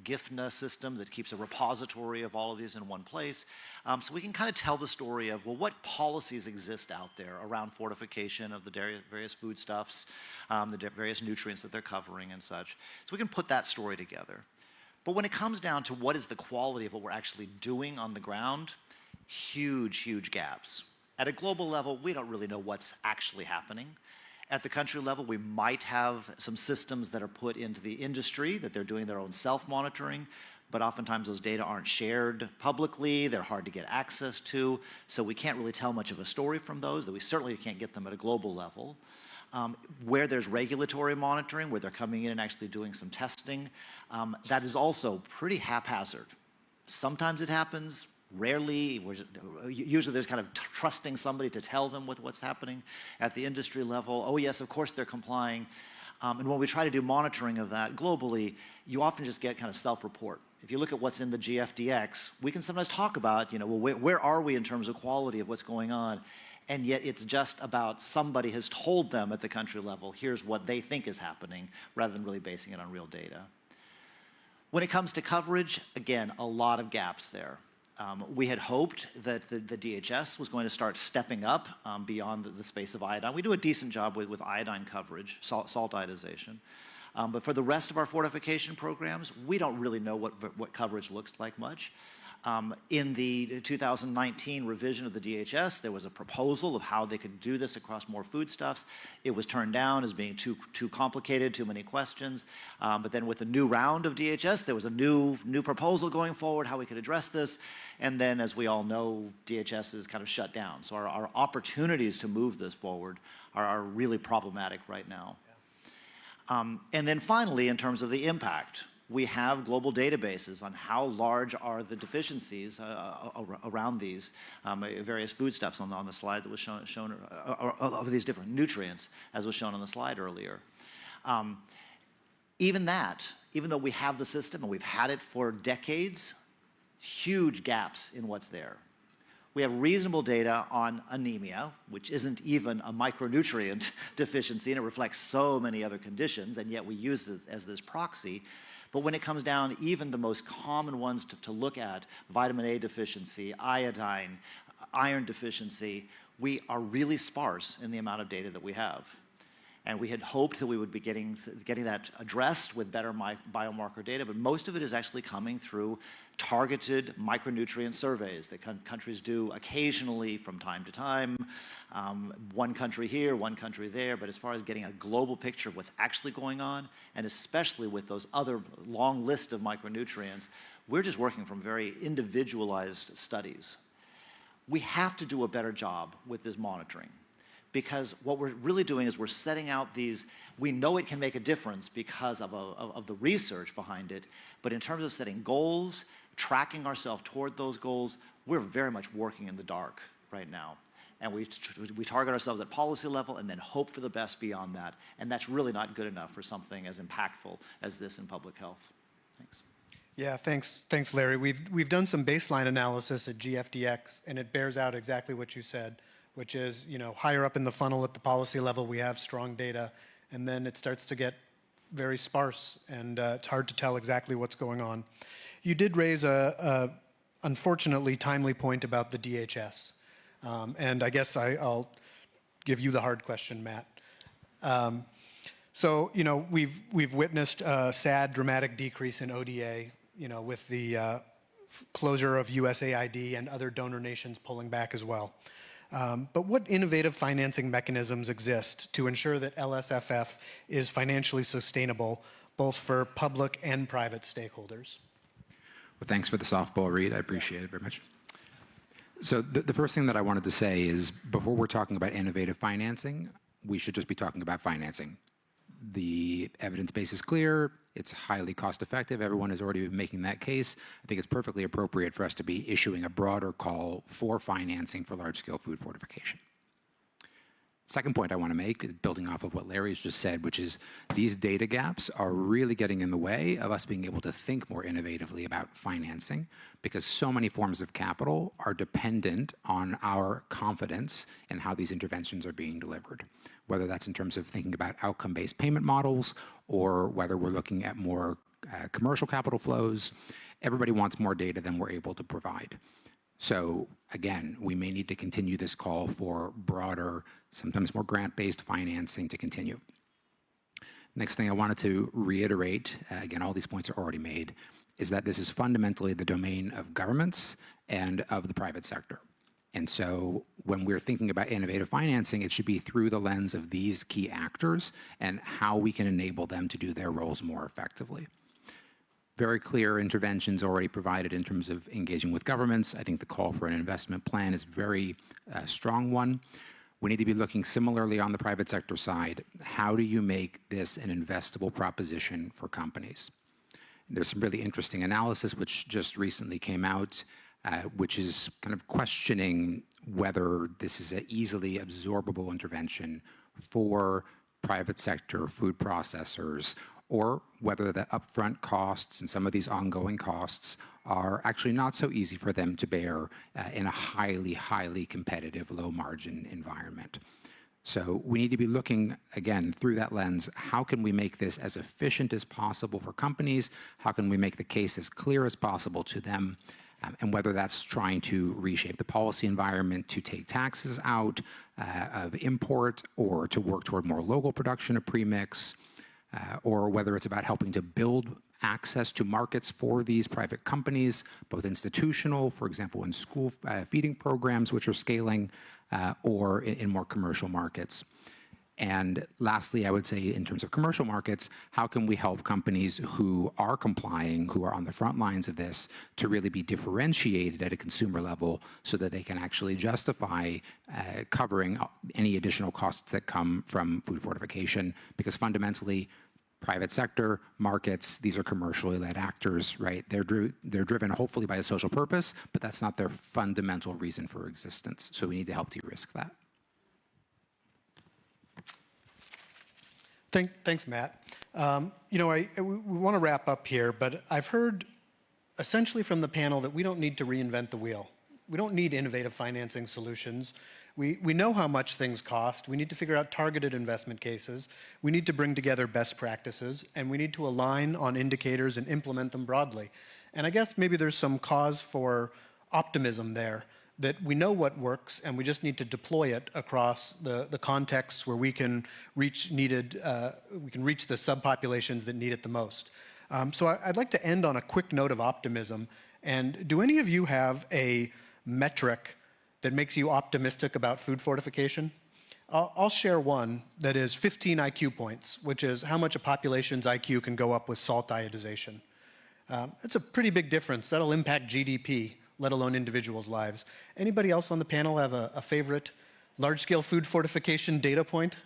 GIFNA system that keeps a repository of all of these in one place. So we can kind of tell the story of, well, what policies exist out there around fortification of the various foodstuffs, the various nutrients that they're covering and such. So we can put that story together. But when it comes down to what is the quality of what we're actually doing on the ground, huge gaps. At a global level, we don't really know what's actually happening. At the country level, we might have some systems that are put into the industry, that they're doing their own self-monitoring, but oftentimes those data aren't shared publicly, they're hard to get access to, so we can't really tell much of a story from those, that we certainly can't get them at a global level. Where there's regulatory monitoring, where they're coming in and actually doing some testing, that is also pretty haphazard. Sometimes it happens, rarely. Usually there's kind of trusting somebody to tell them what's happening at the industry level. Oh yes, of course they're complying. And when we try to do monitoring of that globally, you often just get kind of self-report. If you look at what's in the GFDX, we can sometimes talk about, well, where are we in terms of quality of what's going on? And yet it's just about somebody has told them at the country level, here's what they think is happening, rather than really basing it on real data. When it comes to coverage, again, a lot of gaps there. We had hoped that the DHS was going to start stepping up beyond the space of iodine. We do a decent job with iodine coverage, salt iodization. But for the rest of our fortification programs, we don't really know what coverage looks like much. In the 2019 revision of the DHS, there was a proposal of how they could do this across more foodstuffs. It was turned down as being too complicated, too many questions. But then with the new round of DHS, there was a new proposal going forward, how we could address this. And then, as we all know, DHS is kind of shut down. So our opportunities to move this forward are really problematic right now. And then finally, in terms of the impact, we have global databases on how large are the deficiencies around these various foodstuffs on the slide that was shown of these different nutrients, as was shown on the slide earlier. Even though we have the system and we've had it for decades, huge gaps in what's there. We have reasonable data on anemia, which isn't even a micronutrient deficiency, and it reflects so many other conditions, and yet we use it as this proxy. But when it comes down, even the most common ones to look at, vitamin A deficiency, iodine, iron deficiency, we are really sparse in the amount of data that we have. And we had hoped that we would be getting that addressed with better biomarker data, but most of it is actually coming through targeted micronutrient surveys that countries do occasionally from time to time. One country here, one country there, but as far as getting a global picture of what's actually going on, and especially with those other long list of micronutrients, we're just working from very individualized studies. We have to do a better job with this monitoring, because what we're really doing is we're setting out these, we know it can make a difference because of the research behind it, but in terms of setting goals, tracking ourselves toward those goals, we're very much working in the dark right now. And we target ourselves at policy level and then hope for the best beyond that. And that's really not good enough for something as impactful as this in public health. Thanks.
Yeah, thanks, Larry. We've done some baseline analysis at GFDX, and it bears out exactly what you said, which is, higher up in the funnel at the policy level, we have strong data, and then it starts to get very sparse, and it's hard to tell exactly what's going on. You did raise a unfortunately timely point about the DHS, and I guess I'll give you the hard question, Matt. So, we've witnessed a sad, dramatic decrease in ODA, with the closure of USAID and other donor nations pulling back as well. But what innovative financing mechanisms exist to ensure that LSFF is financially sustainable, both for public and private stakeholders?
Well, thanks for the softball, Reid. I appreciate it very much. So the first thing that I wanted to say is, before we're talking about innovative financing, we should just be talking about financing. The evidence base is clear. It's highly cost effective. Everyone has already been making that case. I think it's perfectly appropriate for us to be issuing a broader call for financing for large-scale food fortification. Second point I want to make is building off of what Larry's just said, which is these data gaps are really getting in the way of us being able to think more innovatively about financing, because so many forms of capital are dependent on our confidence in how these interventions are being delivered, whether that's in terms of thinking about outcome-based payment models or whether we're looking at more commercial capital flows. Everybody wants more data than we're able to provide. So again, we may need to continue this call for broader, sometimes more grant-based financing to continue. Next thing I wanted to reiterate, again, all these points are already made, is that this is fundamentally the domain of governments and of the private sector. And so when we're thinking about innovative financing, it should be through the lens of these key actors and how we can enable them to do their roles more effectively. Very clear interventions already provided in terms of engaging with governments. I think the call for an investment plan is a very strong one. We need to be looking similarly on the private sector side. How do you make this an investable proposition for companies? There's some really interesting analysis which just recently came out, which is kind of questioning whether this is an easily absorbable intervention for private sector food processors, or whether the upfront costs and some of these ongoing costs are actually not so easy for them to bear in a highly, highly competitive, low-margin environment. So we need to be looking, again, through that lens, how can we make this as efficient as possible for companies? How can we make the case as clear as possible to them? And whether that's trying to reshape the policy environment to take taxes out of import, or to work toward more local production of premix, or whether it's about helping to build access to markets for these private companies, both institutional, for example, in school feeding programs, which are scaling, or in more commercial markets. And lastly, I would say in terms of commercial markets, how can we help companies who are complying, who are on the front lines of this, to really be differentiated at a consumer level so that they can actually justify covering any additional costs that come from food fortification? Because fundamentally, private sector markets, these are commercially led actors, right? They're driven hopefully by a social purpose, but that's not their fundamental reason for existence. So we need to help de-risk that.
Thanks, Matt. We want to wrap up here, but I've heard essentially from the panel that we don't need to reinvent the wheel. We don't need innovative financing solutions. We know how much things cost. We need to figure out targeted investment cases. We need to bring together best practices, and we need to align on indicators and implement them broadly. And I guess maybe there's some cause for optimism there, that we know what works and we just need to deploy it across the contexts where we can reach the subpopulations that need it the most. So I'd like to end on a quick note of optimism. And do any of you have a metric that makes you optimistic about food fortification? I'll share one that is 15 IQ points, which is how much a population's IQ can go up with salt iodization. It's a pretty big difference. That'll impact GDP, let alone individuals' lives. Anybody else on the panel have a favorite large-scale food fortification data point?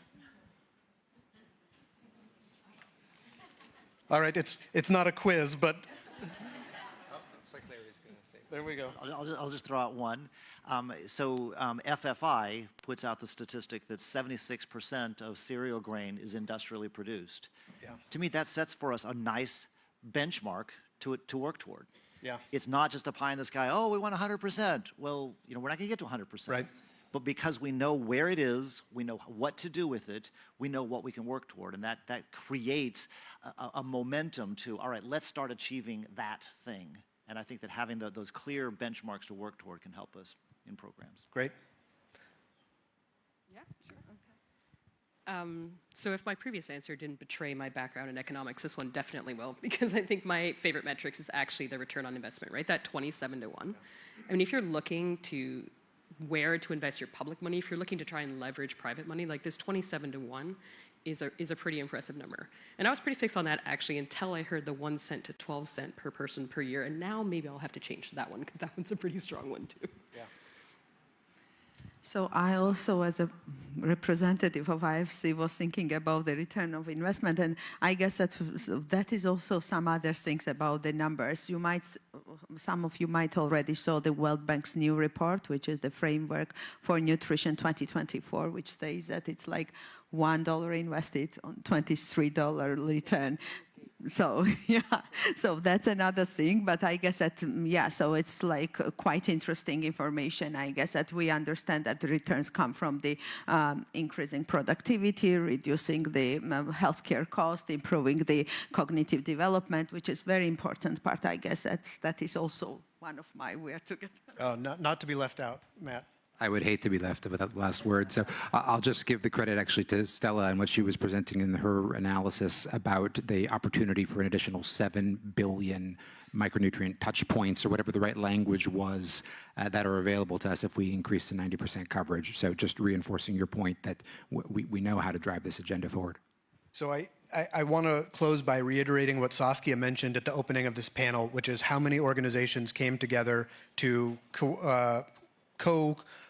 All right, it's not a quiz, but there we go.
I'll just throw out one. FFI puts out the statistic that 76% of cereal grain is industrially produced.
Yeah.
To me, that sets for us a nice benchmark to work toward.
Yeah.
It's not just a pie in the sky, oh, we want 100%. Well, we're not going to get to 100%.
Right.
But because we know where it is, we know what to do with it, we know what we can work toward. And that creates a momentum to, all right, let's start achieving that thing. And I think that having those clear benchmarks to work toward can help us in programs.
Great.
Yeah, sure. Okay. So if my previous answer didn't betray my background in economics, this one definitely will, because I think my favorite metrics is actually the return on investment, right? That 27 to 1. I mean, if you're looking to where to invest your public money, if you're looking to try and leverage private money, like this 27 to 1 is a pretty impressive number. And I was pretty fixed on that actually until I heard the 1 cent to 12 cent per person per year. And now maybe I'll have to change that one because that one's a pretty strong one too.
Yeah.
So I also, as a representative of IFC, was thinking about the return of investment, and I guess that is also some other things about the numbers. Some of you might already saw the World Bank's new report, which is the framework for nutrition 2024, which says that it's like $1 invested on $23 return. So yeah, so that's another thing. But I guess that so it's like quite interesting information. I guess that we understand that the returns come from the increasing productivity, reducing the healthcare cost, improving the cognitive development, which is very important part. I guess that is also one of my where to get.
Oh, not to be left out, Matt.
I would hate to be left without the last word. So I'll just give the credit actually to Stella and what she was presenting in her analysis about the opportunity for an additional 7 billion micronutrient touch points, or whatever the right language was, that are available to us if we increase to 90% coverage. So just reinforcing your point that we know how to drive this agenda forward.
So I want to close by reiterating what Saskia mentioned at the opening of this panel, which is how many organizations came together to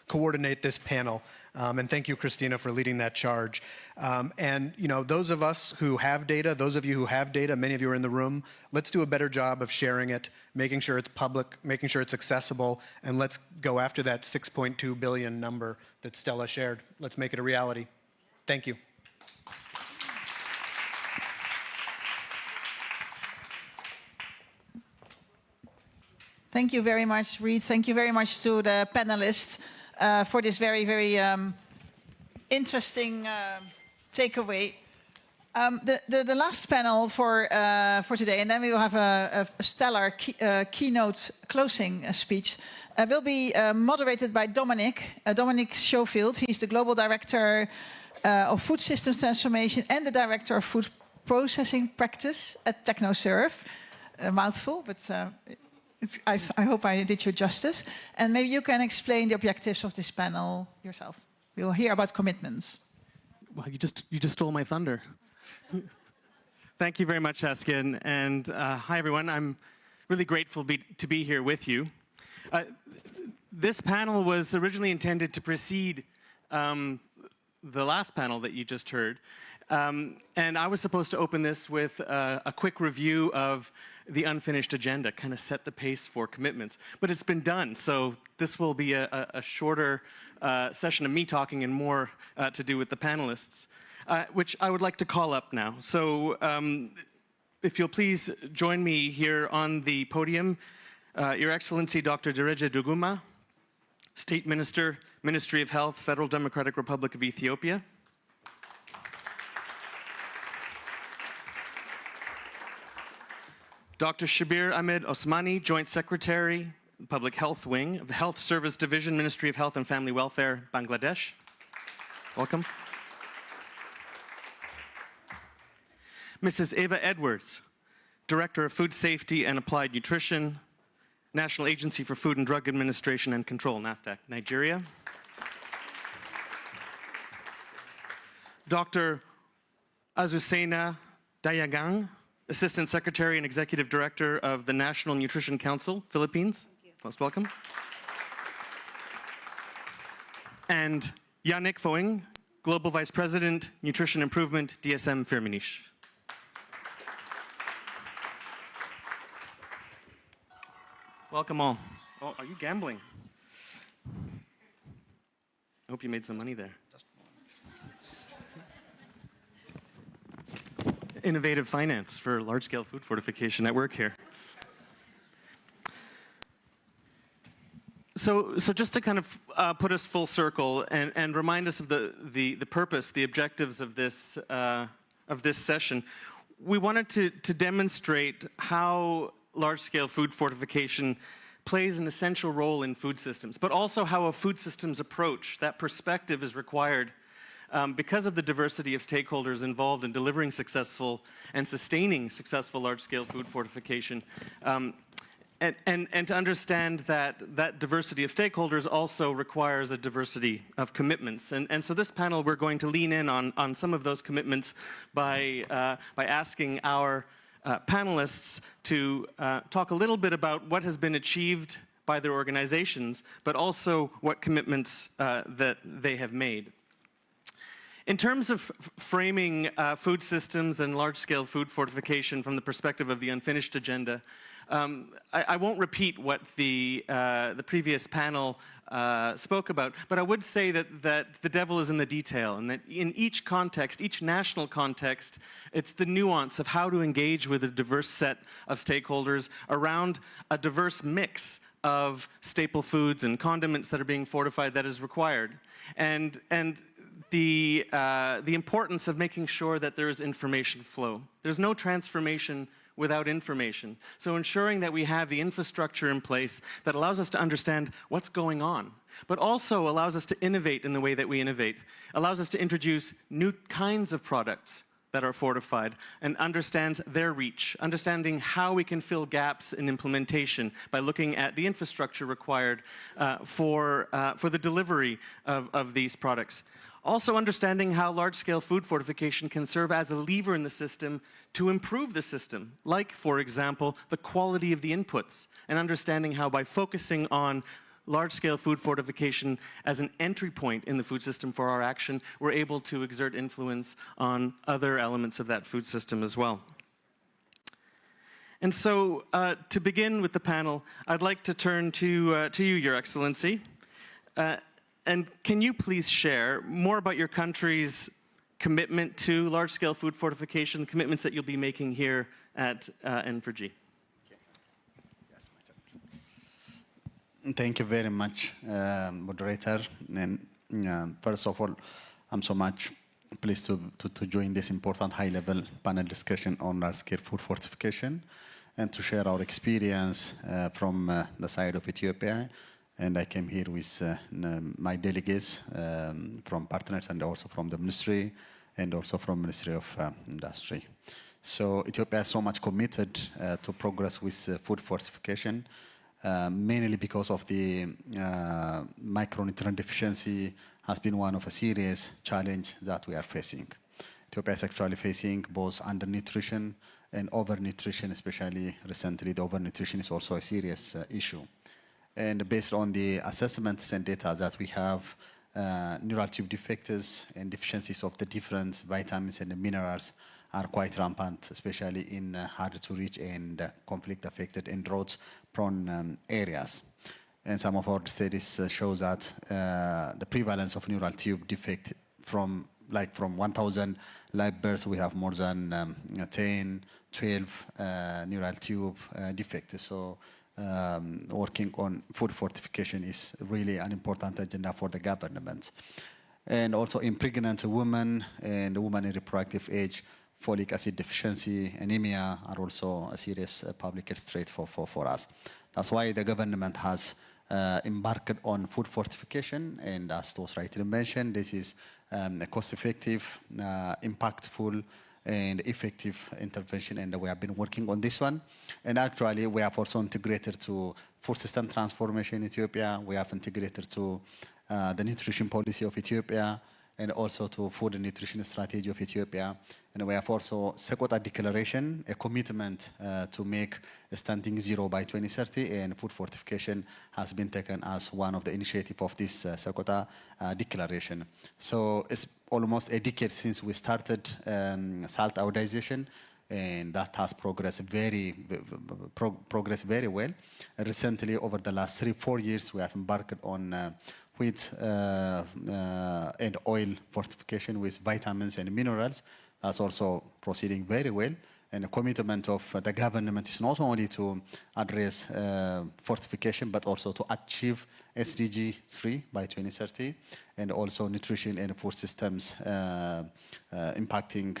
coordinate this panel. And thank you, Christina, for leading that charge. And those of us who have data, those of you who have data, many of you are in the room, let's do a better job of sharing it, making sure it's public, making sure it's accessible, and let's go after that 6.2 billion number that Stella shared. Let's make it a reality. Thank you.
Thank you very much, Reid. Thank you very much to the panelists for this very, very interesting takeaway. The last panel for today, and then we will have a stellar keynote closing speech, will be moderated by Dominic Schofield. He's the Global Director of Food Systems Transformation and the Director of Food Processing Practice at TechnoServe. A mouthful, but I hope I did you justice. And maybe you can explain the objectives of this panel yourself. We'll hear about commitments.
Well, you just stole my thunder. Thank you very much, Saskia, and hi everyone. I'm really grateful to be here with you. This panel was originally intended to precede the last panel that you just heard, and I was supposed to open this with a quick review of the unfinished agenda, kind of set the pace for commitments. But it's been done, so this will be a shorter session of me talking and more to do with the panelists, which I would like to call up now. So if you'll please join me here on the podium, Your Excellency Dr. Dereje Duguma, State Minister, Ministry of Health, Federal Democratic Republic of Ethiopia. Dr. Shabir Ahmed Osmani, Joint Secretary, Public Health Wing of the Health Service Division, Ministry of Health and Family Welfare, Bangladesh. Welcome. Mrs. Eva Edwards, Director of Food Safety and Applied Nutrition, National Agency for Food and Drug Administration and Control, NAFDAC, Nigeria. Dr. Azucena Dayagang, Assistant Secretary and Executive Director of the National Nutrition Council, Philippines. Most welcome. And Yannick Foing, Global Vice President, Nutrition Improvement, DSM Firmenich. Welcome all. Oh, are you gambling? I hope you made some money there. Innovative finance for large-scale food fortification at work here. So just to kind of put us full circle and remind us of the purpose, the objectives of this session, we wanted to demonstrate how large-scale food fortification plays an essential role in food systems, but also how a food systems approach, that perspective is required because of the diversity of stakeholders involved in delivering successful and sustaining successful large-scale food fortification. And to understand that diversity of stakeholders also requires a diversity of commitments. And so this panel, we're going to lean in on some of those commitments by asking our panelists to talk a little bit about what has been achieved by their organizations, but also what commitments that they have made. In terms of framing food systems and large-scale food fortification from the perspective of the unfinished agenda, I won't repeat what the previous panel spoke about, but I would say that the devil is in the detail, and that in each context, each national context, it's the nuance of how to engage with a diverse set of stakeholders around a diverse mix of staple foods and condiments that are being fortified that is required. And the importance of making sure that there is information flow. There's no transformation without information. So ensuring that we have the infrastructure in place that allows us to understand what's going on, but also allows us to innovate in the way that we innovate, allows us to introduce new kinds of products that are fortified and understands their reach, understanding how we can fill gaps in implementation by looking at the infrastructure required for the delivery of these products. Also understanding how large-scale food fortification can serve as a lever in the system to improve the system, like, for example, the quality of the inputs, and understanding how by focusing on large-scale food fortification as an entry point in the food system for our action, we're able to exert influence on other elements of that food system as well. And so, to begin with the panel, I'd like to turn to you, Your Excellency. And can you please share more about your country's commitment to large-scale food fortification, commitments that you'll be making here at N4G?
Thank you very much, moderator. And first of all, I'm so much pleased to join this important high-level panel discussion on large-scale food fortification and to share our experience from the side of Ethiopia. And I came here with my delegates from partners and also from the ministry and also from Ministry of Industry. So Ethiopia is so much committed to progress with food fortification, mainly because of the micronutrient deficiency has been one of a serious challenge that we are facing. Ethiopia is actually facing both undernutrition and overnutrition, especially recently. The overnutrition is also a serious issue. And based on the assessments and data that we have, neural tube defects and deficiencies of the different vitamins and the minerals are quite rampant, especially in hard-to-reach and conflict-affected and drought-prone areas. And some of our studies show that the prevalence of neural tube defect from 1,000 live births, we have more than 10, 12 neural tube defects. So working on food fortification is really an important agenda for the government. And also in pregnant women and women in reproductive age, folic acid deficiency, anemia are also a serious public health threat for us. That's why the government has embarked on food fortification, and as was rightly mentioned, this is a cost-effective, impactful, and effective intervention, and we have been working on this one. And actually, we have also integrated to food system transformation in Ethiopia. We have integrated to the nutrition policy of Ethiopia, and also to food and nutrition strategy of Ethiopia. And we have also Sekota Declaration, a commitment to make a standing zero by 2030, and food fortification has been taken as one of the initiatives of this Sekota Declaration. So it's almost a decade since we started salt iodization, and that has progressed very well. Recently, over the last 3-4 years, we have embarked on wheat and oil fortification with vitamins and minerals. That's also proceeding very well. And the commitment of the government is not only to address fortification, but also to achieve SDG 3 by 2030, and also nutrition and food systems impacting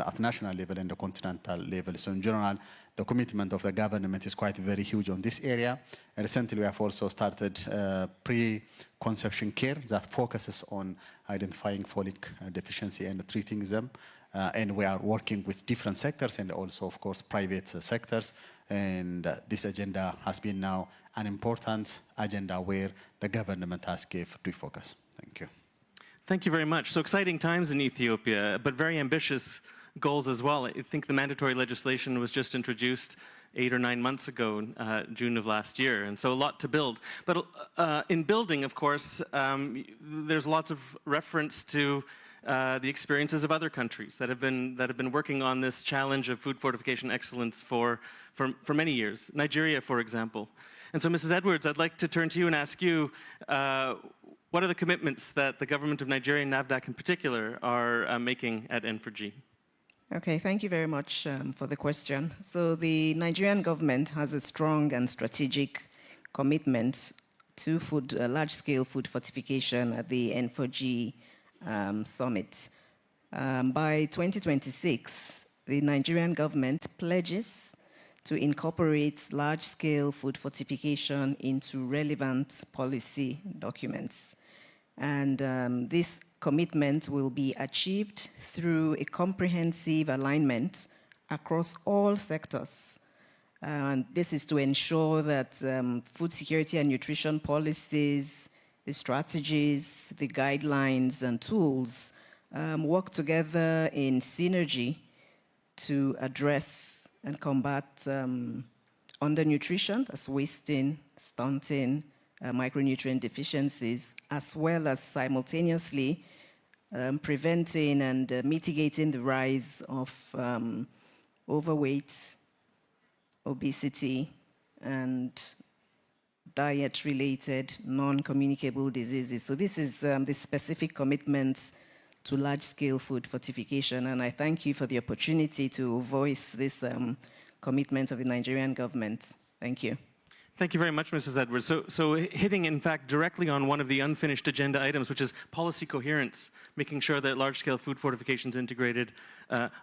at national level and the continental level. So in general, the commitment of the government is quite very huge on this area. And recently, we have also started pre-conception care that focuses on identifying folic deficiency and treating them. And we are working with different sectors and also, of course, private sectors. And this agenda has been now an important agenda where the government has given due focus. Thank you.
Thank you very much. So exciting times in Ethiopia, but very ambitious goals as well. I think the mandatory legislation was just introduced 8 or 9 months ago, June of last year, and so a lot to build. But in building, of course, there's lots of reference to the experiences of other countries that have been working on this challenge of food fortification excellence for many years. Nigeria, for example. And so, Mrs. Edwards, I'd like to turn to you and ask you, what are the commitments that the government of Nigeria and NAFDAC in particular are making at N4G?
Okay, thank you very much for the question. So the Nigerian government has a strong and strategic commitment to large-scale food fortification at the N4G summit. By 2026, the Nigerian government pledges to incorporate large-scale food fortification into relevant policy documents. And this commitment will be achieved through a comprehensive alignment across all sectors. And this is to ensure that food security and nutrition policies, the strategies, the guidelines, and tools work together in synergy to address and combat undernutrition, that's wasting, stunting, micronutrient deficiencies, as well as simultaneously preventing and mitigating the rise of overweight, obesity, and diet-related non-communicable diseases. So this is the specific commitments to large-scale food fortification, and I thank you for the opportunity to voice this commitment of the Nigerian government. Thank you.
Thank you very much, Mrs. Edwards. So hitting, in fact, directly on one of the unfinished agenda items, which is policy coherence, making sure that large-scale food fortification is integrated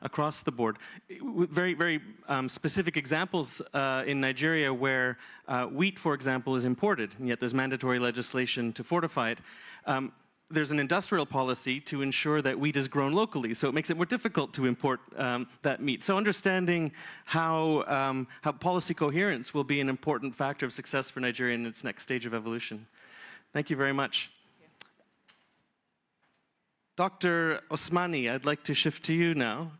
across the board. Very, very specific examples in Nigeria where wheat, for example, is imported, and yet there's mandatory legislation to fortify it. There's an industrial policy to ensure that wheat is grown locally, so it makes it more difficult to import that meat. So understanding how policy coherence will be an important factor of success for Nigeria in its next stage of evolution. Thank you very much. Dr. Osmani, I'd like to shift to you now.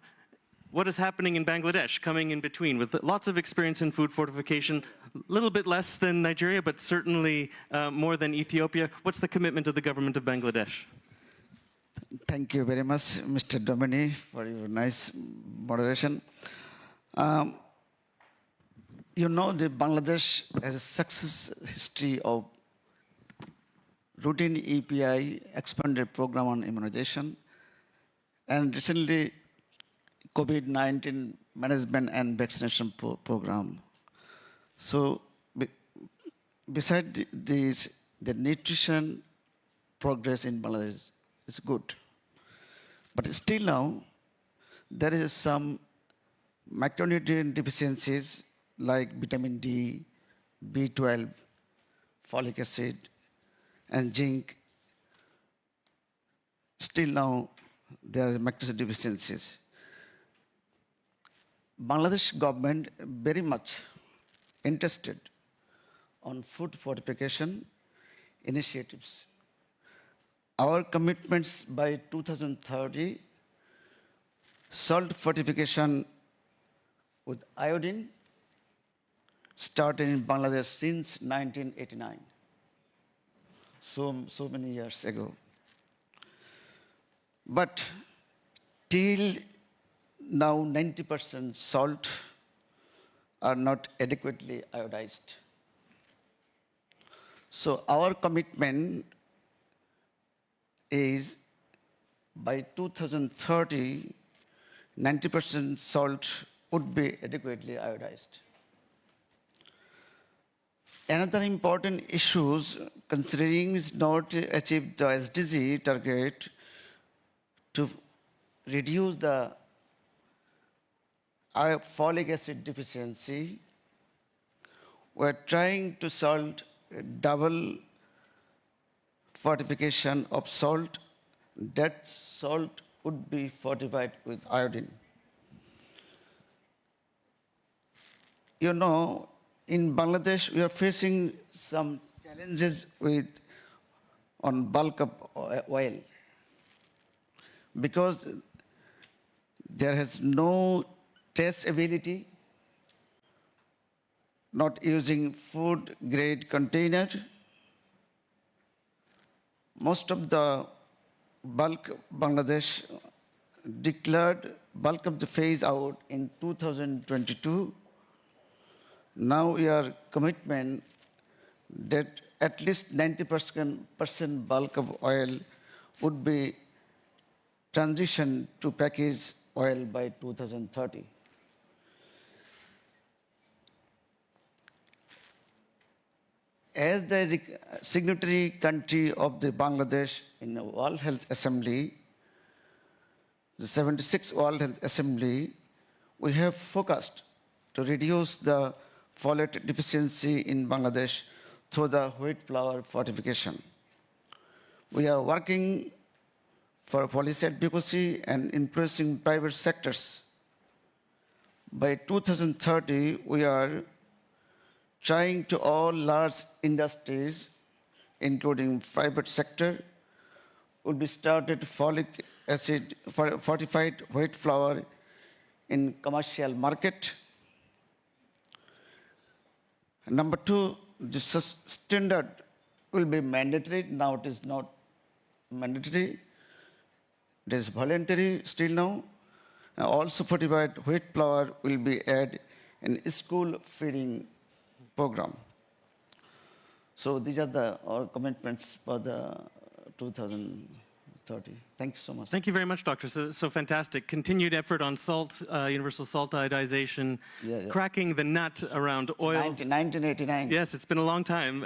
What is happening in Bangladesh, coming in between, with lots of experience in food fortification, a little bit less than Nigeria, but certainly more than Ethiopia? What's the commitment of the government of Bangladesh?
Thank you very much, Mr. Domini, for your nice moderation. You know, Bangladesh has a success history of routine EPI expanded program on immunization, and recently COVID-19 management and vaccination program. So besides this, the nutrition progress in Bangladesh is good. But still now, there is some micronutrient deficiencies like vitamin D, B12, folic acid, and zinc. Still now, there are magnesium deficiencies. Bangladesh government very much interested on food fortification initiatives. Our commitments by 2030, salt fortification with iodine started in Bangladesh since 1989. So many years ago. But till now, 90% salt are not adequately iodized. So our commitment is by 2030, 90% salt would be adequately iodized. Another important issue, considering is not to achieve the SDG target to reduce the folic acid deficiency, we're trying to solve a double fortification of salt. That salt would be fortified with iodine. You know, in Bangladesh, we are facing some challenges on bulk of oil because there has no traceability, not using food grade container. Most of the bulk Bangladesh declared bulk of the phase out in 2022. Now we are commitment that at least 90% bulk of oil would be transitioned to packaged oil by 2030. As the signatory country of the Bangladesh in the World Health Assembly, the 76th World Health Assembly, we have focused to reduce the folate deficiency in Bangladesh through the wheat flour fortification. We are working for policy advocacy and influencing private sectors. By 2030, we are trying to all large industries, including private sector, would be started folic acid fortified wheat flour in commercial market. Number two, the standard will be mandatory. Now it is not mandatory. It is voluntary still now. Also fortified wheat flour will be added in school feeding program. So these are our commitments for the 2030. Thank you so much.
Thank you very much, Doctor. So fantastic. Continued effort on salt, universal salt iodization, cracking the nut around oil.
1989.
Yes, it's been a long time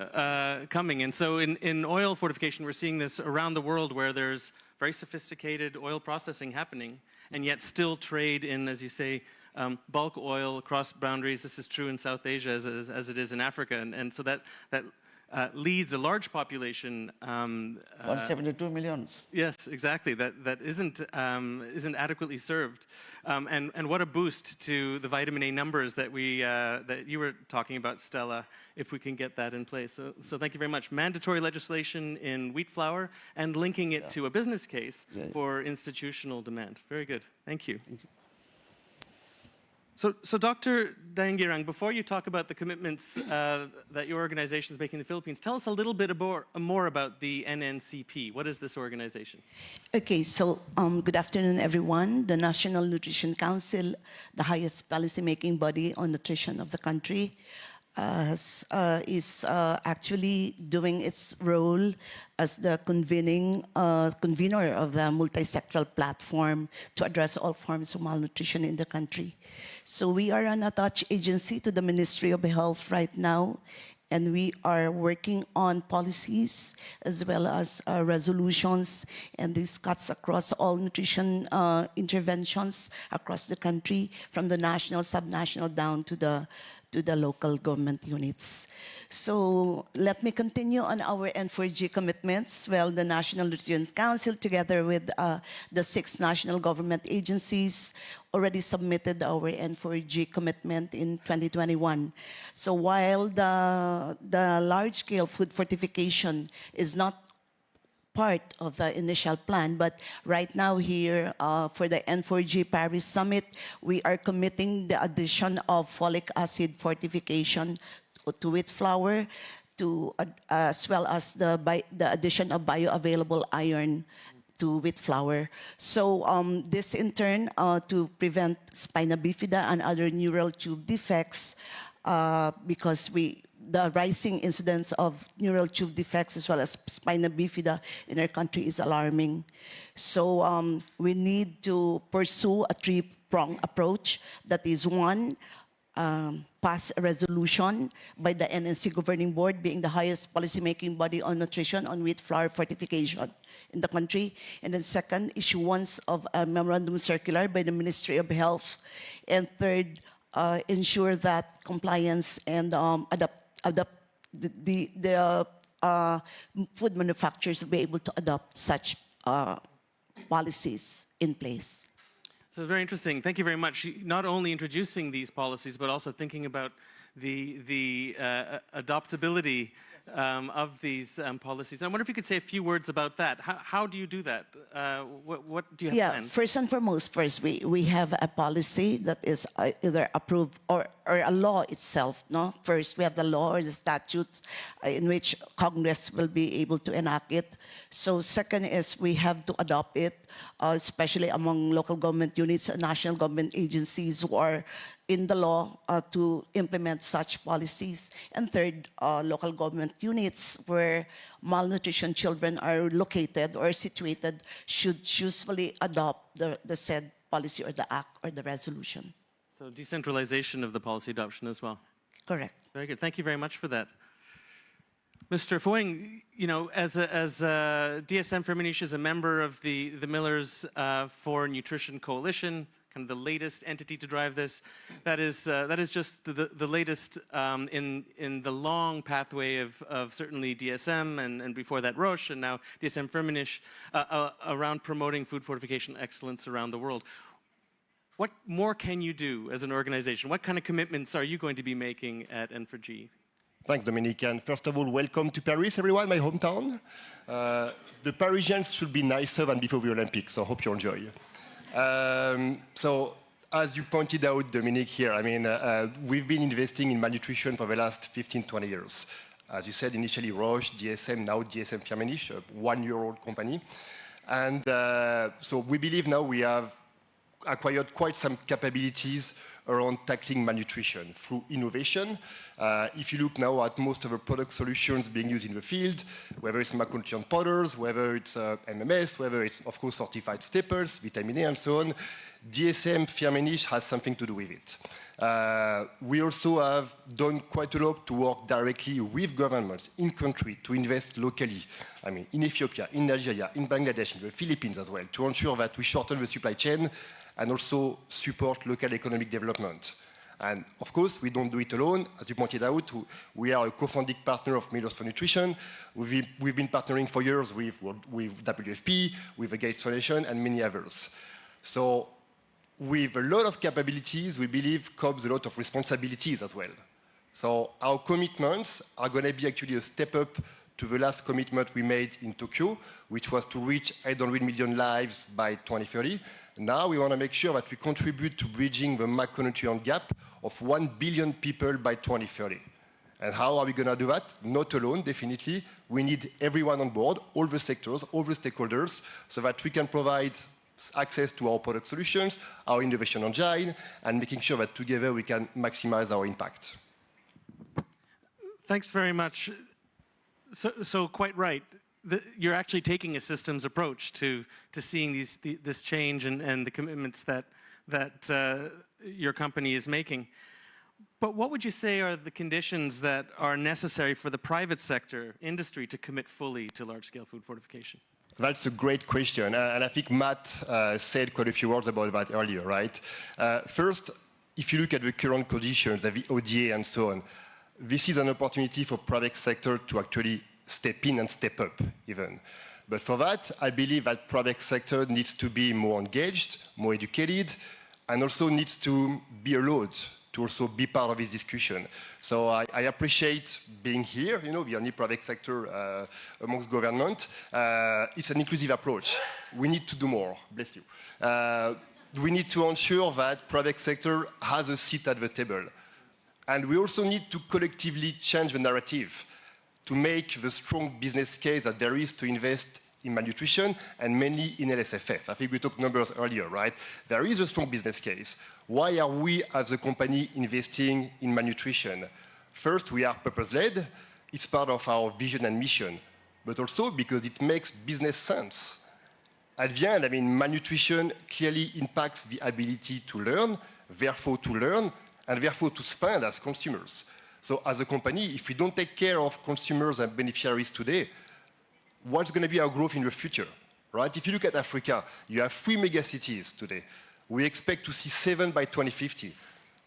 coming. And so in oil fortification, we're seeing this around the world where there's very sophisticated oil processing happening, and yet still trade in, as you say, bulk oil across boundaries. This is true in South Asia as it is in Africa. And so that leads a large population.
172 million.
Yes, exactly. That isn't adequately served, and what a boost to the vitamin A numbers that you were talking about, Stella. If we can get that in place, so thank you very much. Mandatory legislation in wheat flour and linking it to a business case for institutional demand. Very good. Thank you.
Thank you.
So Dr. Daengirang, before you talk about the commitments that your organization is making in the Philippines, tell us a little bit more about the NNCP. What is this organization?
Okay, so good afternoon, everyone. The National Nutrition Council, the highest policy-making body on nutrition of the country, is actually doing its role as the convener of the multi-sectoral platform to address all forms of malnutrition in the country. So we are an attached agency to the Ministry of Health right now, and we are working on policies as well as resolutions, and this cuts across all nutrition interventions across the country, from the national, subnational, down to to the local government units. So let me continue on our N4G commitments. Well, the National Nutrition Council, together with the 6 national government agencies, already submitted our N4G commitment in 2021. So while the large-scale food fortification is not part of the initial plan, but right now here for the N4G Paris Summit, we are committing the addition of folic acid fortification to wheat flour, as well as the addition of bioavailable iron to wheat flour. So this in turn to prevent spina bifida and other neural tube defects because the rising incidence of neural tube defects as well as spina bifida in our country is alarming. So we need to pursue a 3-pronged approach. That is, 1, pass a resolution by the NNC Governing Board, being the highest policymaking body on nutrition on wheat flour fortification in the country. And then 2nd, issuance of a memorandum circular by the Ministry of Health. And 3rd, ensure that compliance and the food manufacturers will be able to adopt such policies in place.
So very interesting. Thank you very much. Not only introducing these policies, but also thinking about the adoptability of these policies. I wonder if you could say a few words about that. How do you do that? What do you have planned?
First and foremost, we have a policy that is either approved or a law itself. No, first we have the law or the statutes in which Congress will be able to enact it. So second is we have to adopt it, especially among local government units and national government agencies who are in the law to implement such policies. And third, local government units where malnutrition children are located or situated should usually adopt the said policy or the act or the resolution.
So decentralization of the policy adoption as well.
Correct.
Very good. Thank you very much for that. Mr. Foing, you know, as DSM Firmenich is a member of the Millers for Nutrition Coalition, kind of the latest entity to drive this. That is just the latest in the long pathway of certainly DSM and before that Roche and now DSM Firmenich around promoting food fortification excellence around the world. What more can you do as an organization? What kind of commitments are you going to be making at N4G?
Thanks, Dominique. And first of all, welcome to Paris, everyone, my hometown. The Parisians should be nicer than before the Olympics, so I hope you enjoy. So, as you pointed out, Dominique, here, I mean, we've been investing in malnutrition for the last 15, 20 years. As you said, initially Roche, DSM, now DSM Firmenich, a one-year-old company. And so we believe now we have acquired quite some capabilities around tackling malnutrition through innovation. If you look now at most of the product solutions being used in the field, whether it's macronutrient powders, whether it's MMS, whether it's, of course, fortified staples, vitamin A, and so on, DSM Firmenich has something to do with it. We also have done quite a lot to work directly with governments in country to invest locally. I mean, in Ethiopia, in Nigeria, in Bangladesh, in the Philippines as well, to ensure that we shorten the supply chain and also support local economic development. And of course, we don't do it alone. As you pointed out, we are a co-founding partner of Millers for Nutrition. We've been partnering for years with WFP, with the Gates Foundation, and many others. So with a lot of capabilities, we believe comes a lot of responsibilities as well. So our commitments are going to be actually a step up to the last commitment we made in Tokyo, which was to reach 800 million lives by 2030. Now we want to make sure that we contribute to bridging the macronutrient gap of 1 billion people by 2030. And how are we going to do that? Not alone, definitely. We need everyone on board, all the sectors, all the stakeholders, so that we can provide access to our product solutions, our innovation engine, and making sure that together we can maximize our impact.
Thanks very much. So quite right. You're actually taking a systems approach to seeing this change and the commitments that your company is making. But what would you say are the conditions that are necessary for the private sector, industry, to commit fully to large-scale food fortification?
That's a great question, and I think Matt said quite a few words about that earlier, right? First, if you look at the current conditions, the ODA and so on, this is an opportunity for private sector to actually step in and step up even. But for that, I believe that private sector needs to be more engaged, more educated, and also needs to be allowed to also be part of this discussion. So I appreciate being here, you know, the only private sector amongst government. It's an inclusive approach. We need to do more, bless you. We need to ensure that private sector has a seat at the table. And we also need to collectively change the narrative to make the strong business case that there is to invest in malnutrition and mainly in LSFF. I think we talked numbers earlier, right? There is a strong business case. Why are we as a company investing in malnutrition? First, we are purpose-led. It's part of our vision and mission, but also because it makes business sense. At the end, I mean, malnutrition clearly impacts the ability to learn, therefore to learn, and therefore to spend as consumers. So as a company, if we don't take care of consumers and beneficiaries today, what's going to be our growth in the future, right? If you look at Africa, you have 3 megacities today. We expect to see 7 by 2050.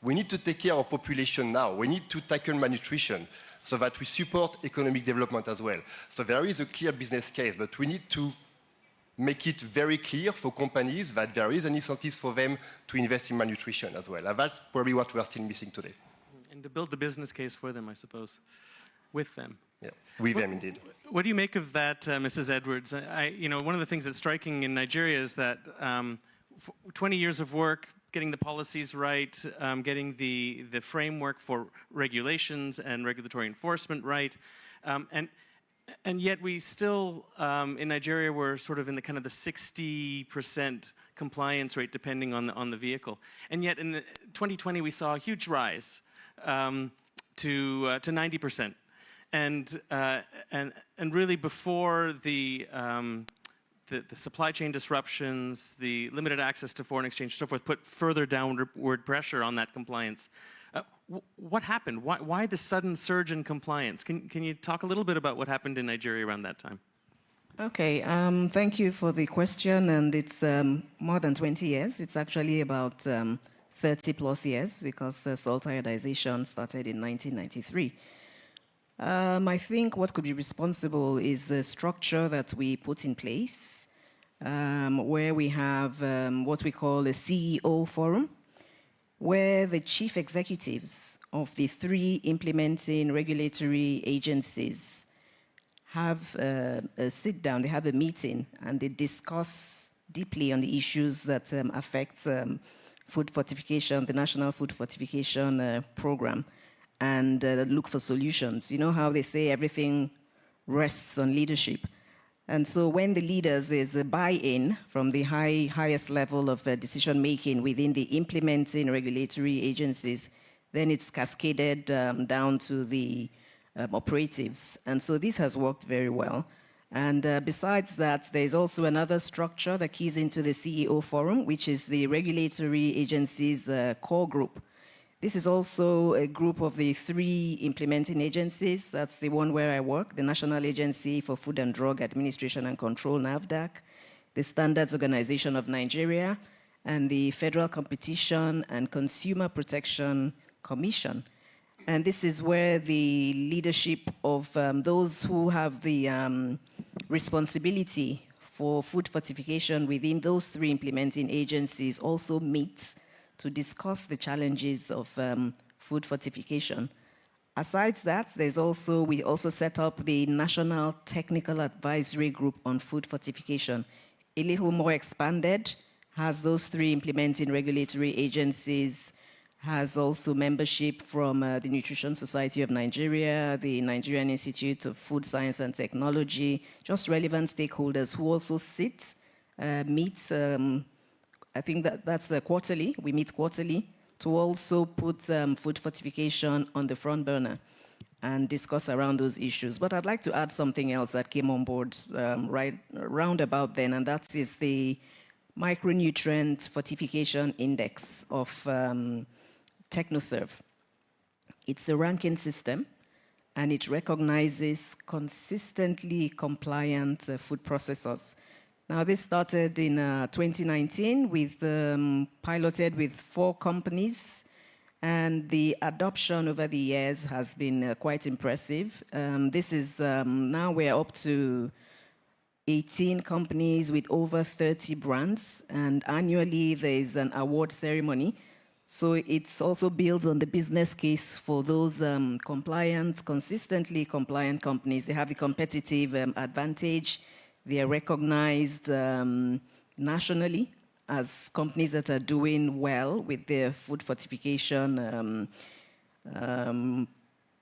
We need to take care of population now. We need to tackle malnutrition so that we support economic development as well. So there is a clear business case, but we need to make it very clear for companies that there is an incentive for them to invest in malnutrition as well. And that's probably what we are still missing today.
And to build the business case for them, I suppose, with them.
Yeah, with them indeed.
What do you make of that, Mrs. Edwards? One of the things that's striking in Nigeria is that 20 years of work, getting the policies right, getting the framework for regulations and regulatory enforcement right, and yet we still, in Nigeria, we're sort of in the kind of the 60% compliance rate, depending on the vehicle. And yet in 2020, we saw a huge rise to 90%. And really before the supply chain disruptions, the limited access to foreign exchange, and so forth, put further downward pressure on that compliance. What happened? Why the sudden surge in compliance? Can you talk a little bit about what happened in Nigeria around that time?
Okay, thank you for the question, and it's more than 20 years. It's actually about 30 plus years because salt iodization started in 1993. I think what could be responsible is the structure that we put in place, where we have what we call a CEO forum, where the chief executives of the 3 implementing regulatory agencies have a sit down, they have a meeting, and they discuss deeply on the issues that affect food fortification, the National Food Fortification Program, and look for solutions. You know how they say everything rests on leadership. And so when the leaders, there's a buy-in from the highest level of decision making within the implementing regulatory agencies, then it's cascaded down to the operatives. And so this has worked very well. And besides that, there's also another structure that keys into the CEO forum, which is the regulatory agencies core group. This is also a group of the 3 implementing agencies. That's the one where I work, the National Agency for Food and Drug Administration and Control, NAFDAC, the Standards Organization of Nigeria, and the Federal Competition and Consumer Protection Commission. And this is where the leadership of those who have the responsibility for food fortification within those 3 implementing agencies also meet to discuss the challenges of food fortification. Aside that, we also set up the National Technical Advisory Group on Food Fortification, a little more expanded, has those 3 implementing regulatory agencies, has also membership from the Nutrition Society of Nigeria, the Nigerian Institute of Food Science and Technology, just relevant stakeholders who also meet, I think that's quarterly. We meet quarterly to also put food fortification on the front burner and discuss around those issues. But I'd like to add something else that came on board right around about then, and that is the Micronutrient Fortification Index of TechnoServe. It's a ranking system, and it recognizes consistently compliant food processors. Now, this started in 2019 with piloted with 4 companies, And the adoption over the years has been quite impressive. This is now we're up to 18 companies with over 30 brands, and annually there is an award ceremony. So it also builds on the business case for those consistently compliant companies. They have the competitive advantage. They are recognized nationally as companies that are doing well with their food fortification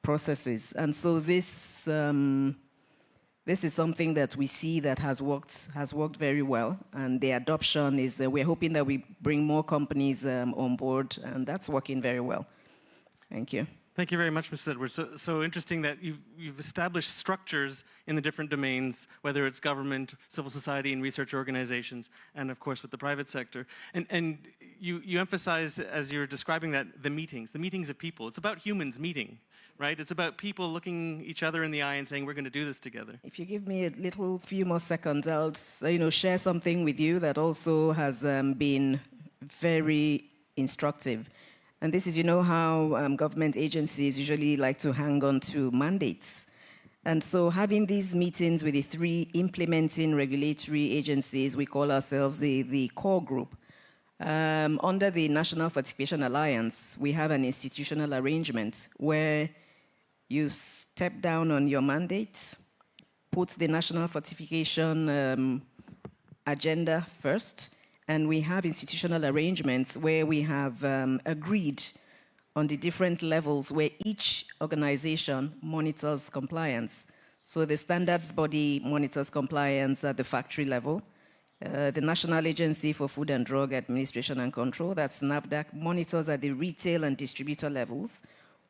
processes. And so this is something that we see that has worked very well. And the adoption is, we're hoping that we bring more companies on board, and that's working very well. Thank you.
Thank you very much, Mrs. Edwards. So interesting that you've established structures in the different domains, whether it's government, civil society, and research organizations, and of course with the private sector. And you emphasized, as you're describing that, the meetings of people. It's about humans meeting, right? It's about people looking each other in the eye and saying, we're going to do this together.
If you give me a few more seconds, I'll share something with you that also has been very instructive. And this is, how government agencies usually like to hang on to mandates. And so having these meetings with the 3 implementing regulatory agencies, we call ourselves the core group. Under the National Fortification Alliance, we have an institutional arrangement where you step down on your mandate, put the national fortification agenda first, and we have institutional arrangements where we have agreed on the different levels where each organization monitors compliance. So the standards body monitors compliance at the factory level. The National Agency for Food and Drug Administration and Control, that's NAFDAC, monitors at the retail and distributor levels,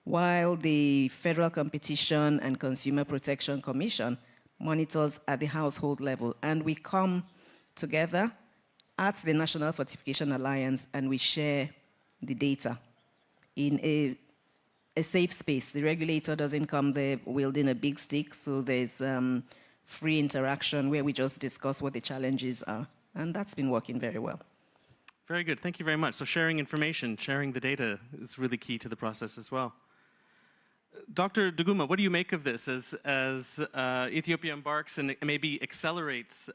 while the Federal Competition and Consumer Protection Commission monitors at the household level. And we come together at the National Fortification Alliance, and we share the data in a safe space. The regulator doesn't come there wielding a big stick, so there's free interaction where we just discuss what the challenges are. And that's been working very well.
Very good. Thank you very much. So sharing information, sharing the data is really key to the process as well. Dr. Duguma, what do you make of this as Ethiopia embarks and maybe accelerates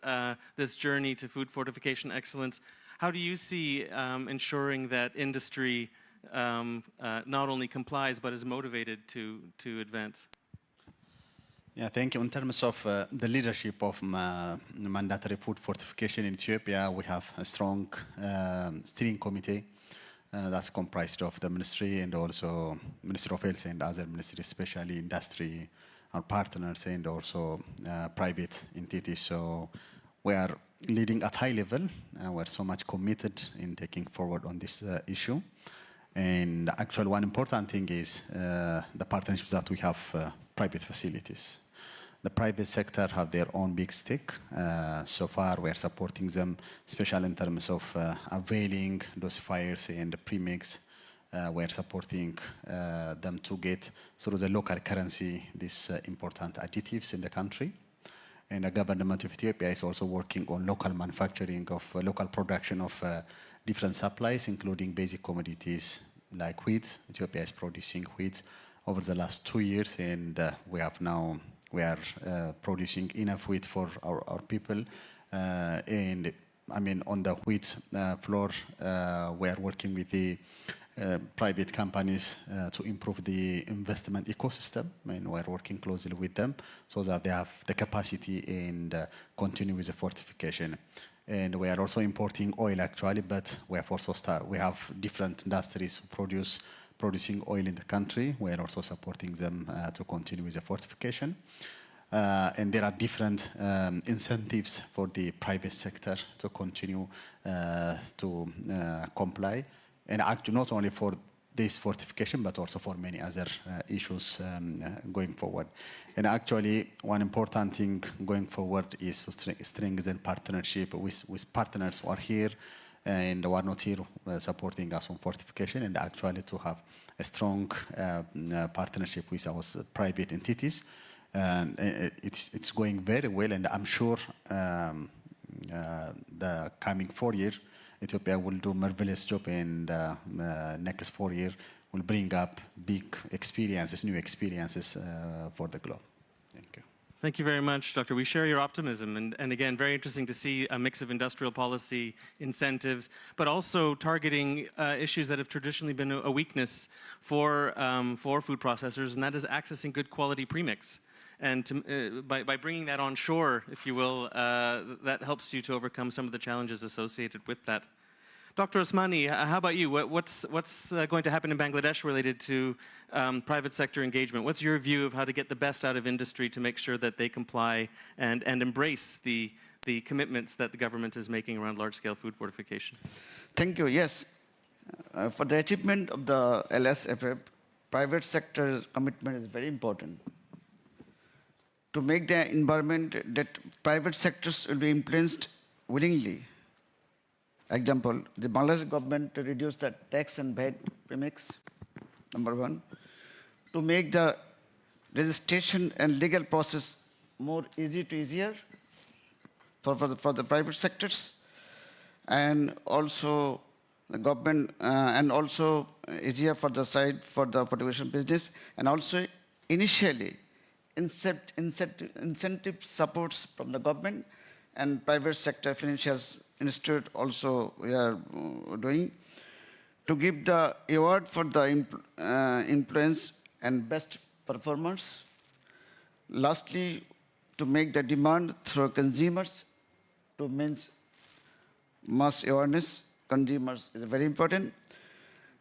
this journey to food fortification excellence? How do you see ensuring that industry not only complies but is motivated to advance?
Yeah, thank you. In terms of the leadership of mandatory food fortification in Ethiopia, we have a strong steering committee that's comprised of the ministry and also Ministry of Health and other ministries, especially industry, our partners, and also private entities. So we are leading at high level. We're so much committed in taking forward on this issue. And actually, one important thing is the partnerships that we have private facilities. The private sector have their own big stake. So far, we are supporting them, especially in terms of availing dosifiers and premix. We are supporting them to get through the local currency these important additives in the country. And the government of Ethiopia is also working on local manufacturing of local production of different supplies, including basic commodities like wheat. Ethiopia is producing wheat over the last 2 years, and we are producing enough wheat for our people. And I mean, on the wheat floor, we are working with the private companies to improve the investment ecosystem, and we're working closely with them so that they have the capacity and continue with the fortification. And we are also importing oil actually, but we have also we have different industries producing oil in the country. We are also supporting them to continue with the fortification. And there are different incentives for the private sector to continue to comply. And actually not only for this fortification, but also for many other issues going forward. And actually, one important thing going forward is to strengthen partnership with partners who are here and who are not here supporting us on fortification, and actually to have a strong partnership with our private entities. And it's going very well, and I'm sure the coming 4 years, Ethiopia will do a marvelous job, and next 4 years will bring up big experiences, new experiences for the globe. Thank you.
Thank you very much, Doctor. We share your optimism. And again, very interesting to see a mix of industrial policy incentives, but also targeting issues that have traditionally been a weakness for food processors, and that is accessing good quality premix. And to, by bringing that on shore, if you will, that helps you to overcome some of the challenges associated with that. Dr. Osmani, how about you? What's going to happen in Bangladesh related to private sector engagement? What's your view of how to get the best out of industry to make sure that they comply and embrace the commitments that the government is making around large-scale food fortification?
Thank you. Yes. For the achievement of the LSFF, private sector commitment is very important. To make the environment that private sectors will be influenced willingly. Example, the Bangladesh government reduced the tax and VAT premix, number one, to make the registration and legal process more easier for the private sectors, and also the government, and also easier for the side for the fortification business, and also initially incentive supports from the government and private sector financial institute also we are doing to give the award for the influence and best performance. Lastly, to make the demand through consumers to means mass awareness. Consumers is very important.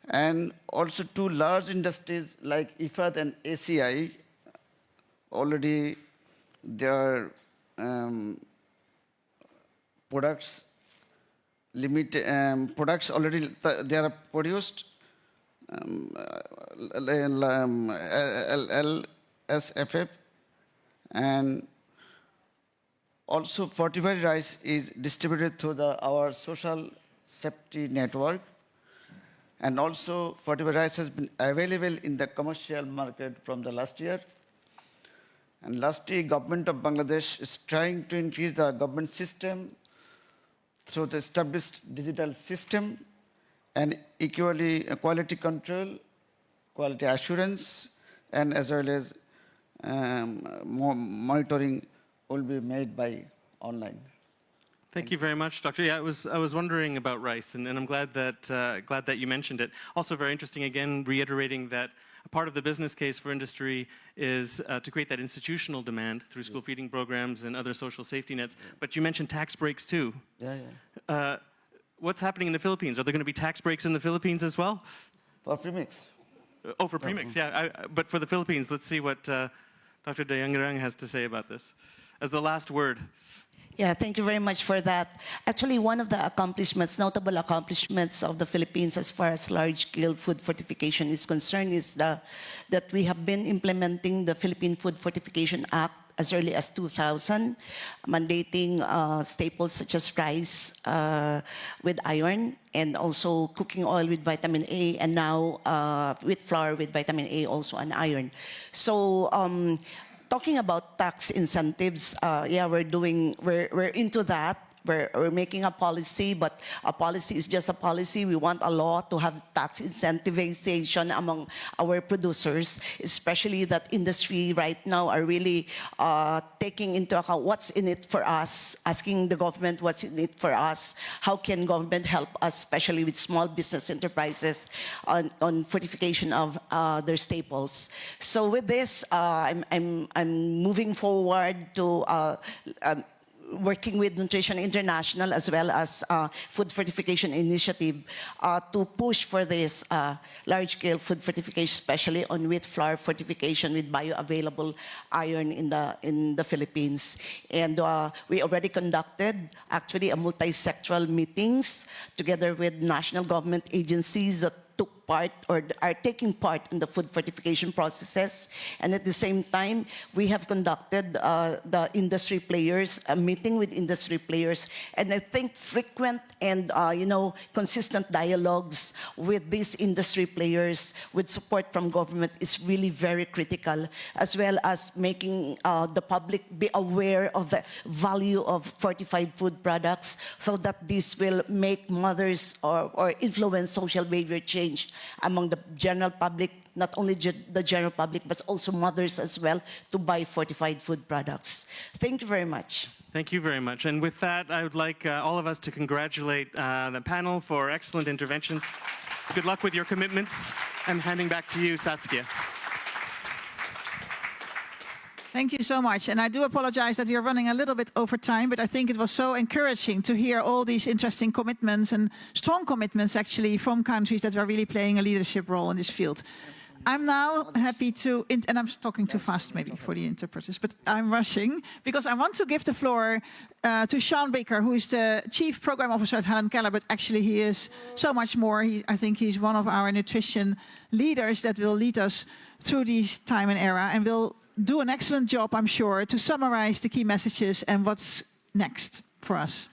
And also two large industries like IFAD and ACI, already their products already they are produced LSFF, and also fortified rice is distributed through our social safety network, and also fortified rice has been available in the commercial market from the last year. And lastly, government of Bangladesh is trying to increase the government system through the established digital system, and equally quality control, quality assurance, and as well as monitoring will be made by online.
Thank you very much, Doctor. Yeah, I was wondering about rice, and I'm glad that you mentioned it. Also, very interesting. Again, reiterating that a part of the business case for industry is to create that institutional demand through school feeding programs and other social safety nets. But you mentioned tax breaks too.
Yeah.
What's happening in the Philippines? Are there going to be tax breaks in the Philippines as well?
For premix.
Oh, for premix, yeah. But for the Philippines, let's see what Dr. Dayangarang has to say about this. As the last word.
Yeah, thank you very much for that. Actually, one of the notable accomplishments of the Philippines as far as large-scale food fortification is concerned is that we have been implementing the Philippine Food Fortification Act as early as 2000, mandating staples such as rice with iron, and also cooking oil with vitamin A, and now wheat flour with vitamin A also and iron. So talking about tax incentives, yeah, we're into that. We're making a policy, but a policy is just a policy. We want a law to have tax incentivization among our producers, especially that industry right now are really taking into account what's in it for us, asking the government what's in it for us, how can government help us, especially with small business enterprises on fortification of their staples. So with this, I'm moving forward to working with Nutrition International as well as Food Fortification Initiative to push for this large-scale food fortification, especially on wheat flour fortification with bioavailable iron in the Philippines. And we already conducted actually a multi-sectoral meetings together with national government agencies that took part or are taking part in the food fortification processes. And at the same time, we have conducted the industry players, a meeting with industry players. And I think frequent and consistent dialogues with these industry players with support from government is really very critical, as well as making the public be aware of the value of fortified food products so that this will make mothers or influence social behavior change change among the general public, not only the general public, but also mothers as well, to buy fortified food products. Thank you very much.
Thank you very much. And with that, I would like all of us to congratulate the panel for excellent interventions. Good luck with your commitments. I'm handing back to you, Saskia.
Thank you so much. And I do apologize that we are running a little bit over time, but I think it was so encouraging to hear all these interesting commitments and strong commitments actually from countries that are really playing a leadership role in this field. I'm now happy to, and I'm talking too fast maybe for the interpreters, but I'm rushing because I want to give the floor to Sean Baker, who is the Chief Program Officer at Helen Keller, but actually he is so much more. I think he's one of our nutrition leaders that will lead us through this time and era and will do an excellent job, I'm sure, to summarize the key messages and what's next for us.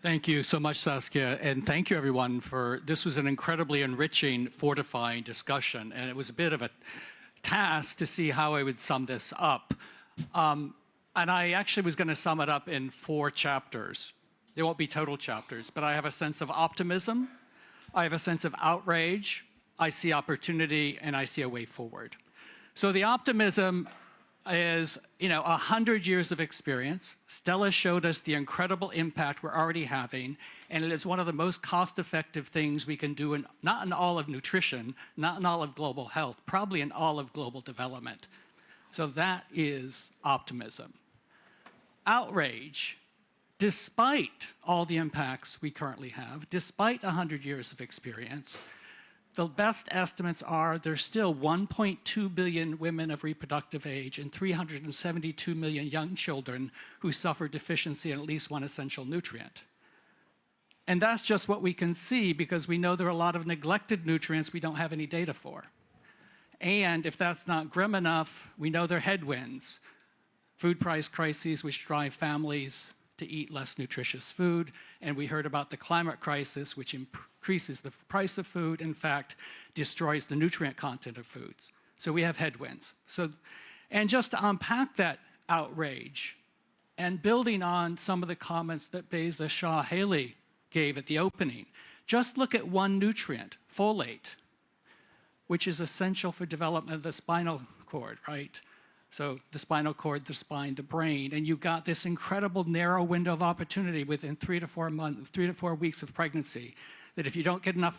Thank you so much, Saskia, and thank you everyone for, this was an incredibly enriching, fortifying discussion, and it was a bit of a task to see how I would sum this up. And I actually was going to sum it up in 4 chapters. There won't be total chapters, but I have a sense of optimism, I have a sense of outrage, I see opportunity, and I see a way forward. So the optimism is, 100 years of experience. Stella showed us the incredible impact we're already having, and it is one of the most cost-effective things we can do, not in all of nutrition, not in all of global health, probably in all of global development. So that is optimism. Outrage, despite all the impacts we currently have, despite 100 years of experience, the best estimates are there's still 1.2 billion women of reproductive age and 372 million young children who suffer deficiency in at least one essential nutrient. And that's just what we can see because we know there are a lot of neglected nutrients we don't have any data for. And if that's not grim enough, we know there are headwinds. Food price crises which drive families to eat less nutritious food, and we heard about the climate crisis, which increases the price of food, in fact, destroys the nutrient content of foods. So we have headwinds. And just to unpack that outrage, and building on some of the comments that Beza Shah-Haley gave at the opening, just look at one nutrient, folate, which is essential for development of the spinal cord, right? So the spinal cord, the spine, the brain, and you've got this incredible narrow window of opportunity within 3 to 4 months, 3 to 4 weeks of pregnancy, that if you don't get enough,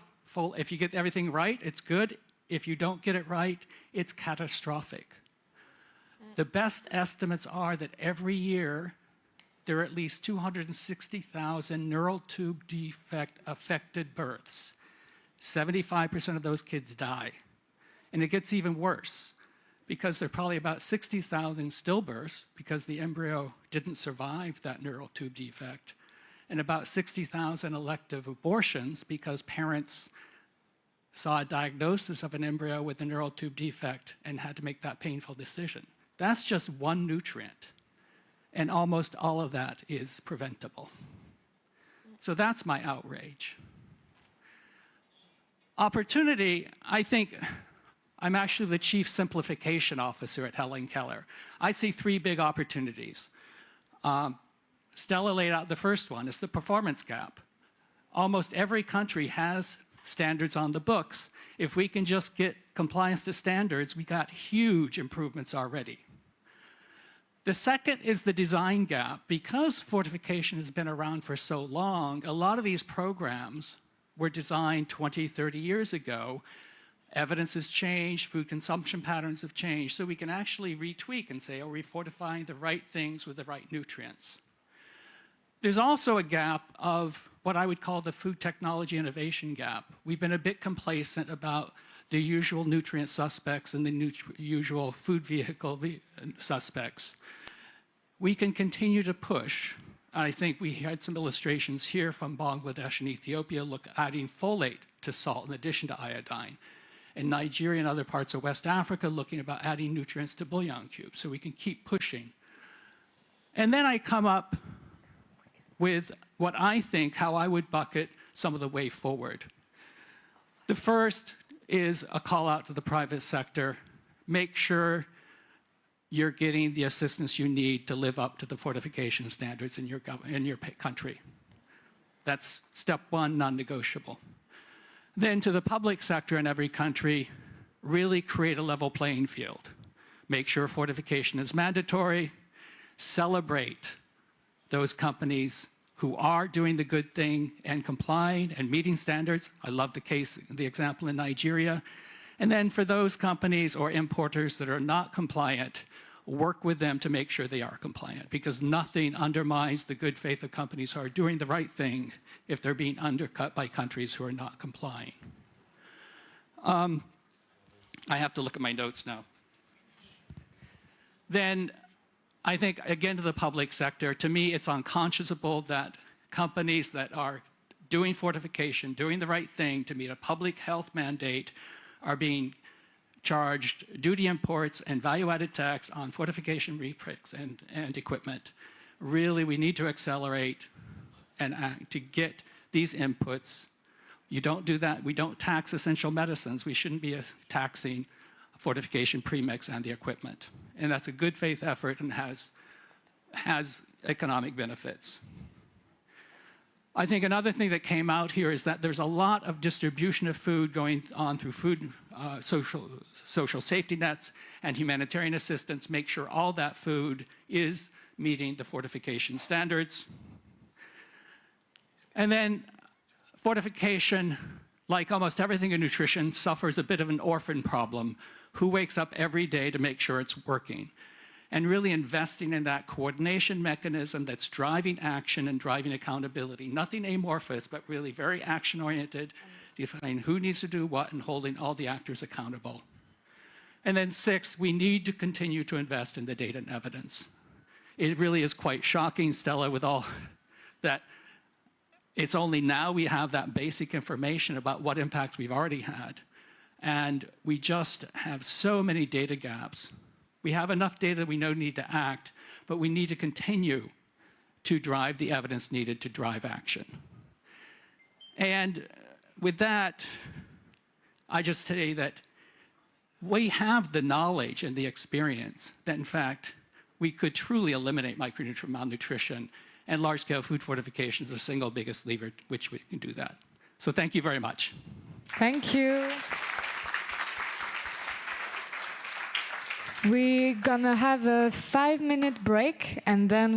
if you get everything right, it's good. If you don't get it right, it's catastrophic. The best estimates are that every year, there are at least 260,000 neural tube defect affected births. 75% of those kids die. And it gets even worse, because there are probably about 60,000 stillbirths because the embryo didn't survive that neural tube defect, and about 60,000 elective abortions because parents saw a diagnosis of an embryo with a neural tube defect and had to make that painful decision. That's just one nutrient, and almost all of that is preventable. So that's my outrage. Opportunity, I think, I'm actually the Chief Simplification Officer at Helen Keller. I see 3 big opportunities. Stella laid out the first one, it's the performance gap. Almost every country has standards on the books. If we can just get compliance to standards, we got huge improvements already. The second is the design gap. Because fortification has been around for so long, a lot of these programs were designed 20, 30 years ago. Evidence has changed, food consumption patterns have changed, so we can actually retweak and say, are we fortifying the right things with the right nutrients? There's also a gap of what I would call the food technology innovation gap. We've been a bit complacent about the usual nutrient suspects and the usual food vehicle suspects. We can continue to push. I think we had some illustrations here from Bangladesh and Ethiopia, adding folate to salt in addition to iodine. In Nigeria and other parts of West Africa, looking about adding nutrients to bouillon cubes, so we can keep pushing. And then I come up with what I think, how I would bucket some of the way forward. The first is a call out to the private sector. Make sure you're getting the assistance you need to live up to the fortification standards in your country. That's step 1, non-negotiable. Then to the public sector in every country, really create a level playing field. Make sure fortification is mandatory. Celebrate those companies who are doing the good thing and complying and meeting standards. I love the example in Nigeria. And then for those companies or importers that are not compliant, work with them to make sure they are compliant, because nothing undermines the good faith of companies who are doing the right thing if they're being undercut by countries who are not complying. I have to look at my notes now. Then I think, again, to the public sector, to me, it's unconscionable that companies that are doing fortification, doing the right thing to meet a public health mandate, are being charged duty imports and value-added tax on fortification repricks and equipment. Really, we need to accelerate and act to get these inputs. You don't do that. We don't tax essential medicines. We shouldn't be taxing fortification premix and the equipment. And that's a good faith effort and has economic benefits. I think another thing that came out here is that there's a lot of distribution of food going on through food social safety nets and humanitarian assistance. Make sure all that food is meeting the fortification standards. And then fortification, like almost everything in nutrition, suffers a bit of an orphan problem. Who wakes up every day to make sure it's working? And really investing in that coordination mechanism that's driving action and driving accountability. Nothing amorphous, but really very action-oriented, defining who needs to do what and holding all the actors accountable. And then 6, we need to continue to invest in the data and evidence. It really is quite shocking, Stella, with all that it's only now we have that basic information about what impacts we've already had. And we just have so many data gaps. We have enough data we know need to act, but we need to continue to drive the evidence needed to drive action. And with that, I just say that we have the knowledge and the experience that, in fact, we could truly eliminate micronutrient malnutrition, and large-scale food fortification is the single biggest lever which we can do that. So thank you very much.
Thank you. We're gonna have a 5-minute break, and then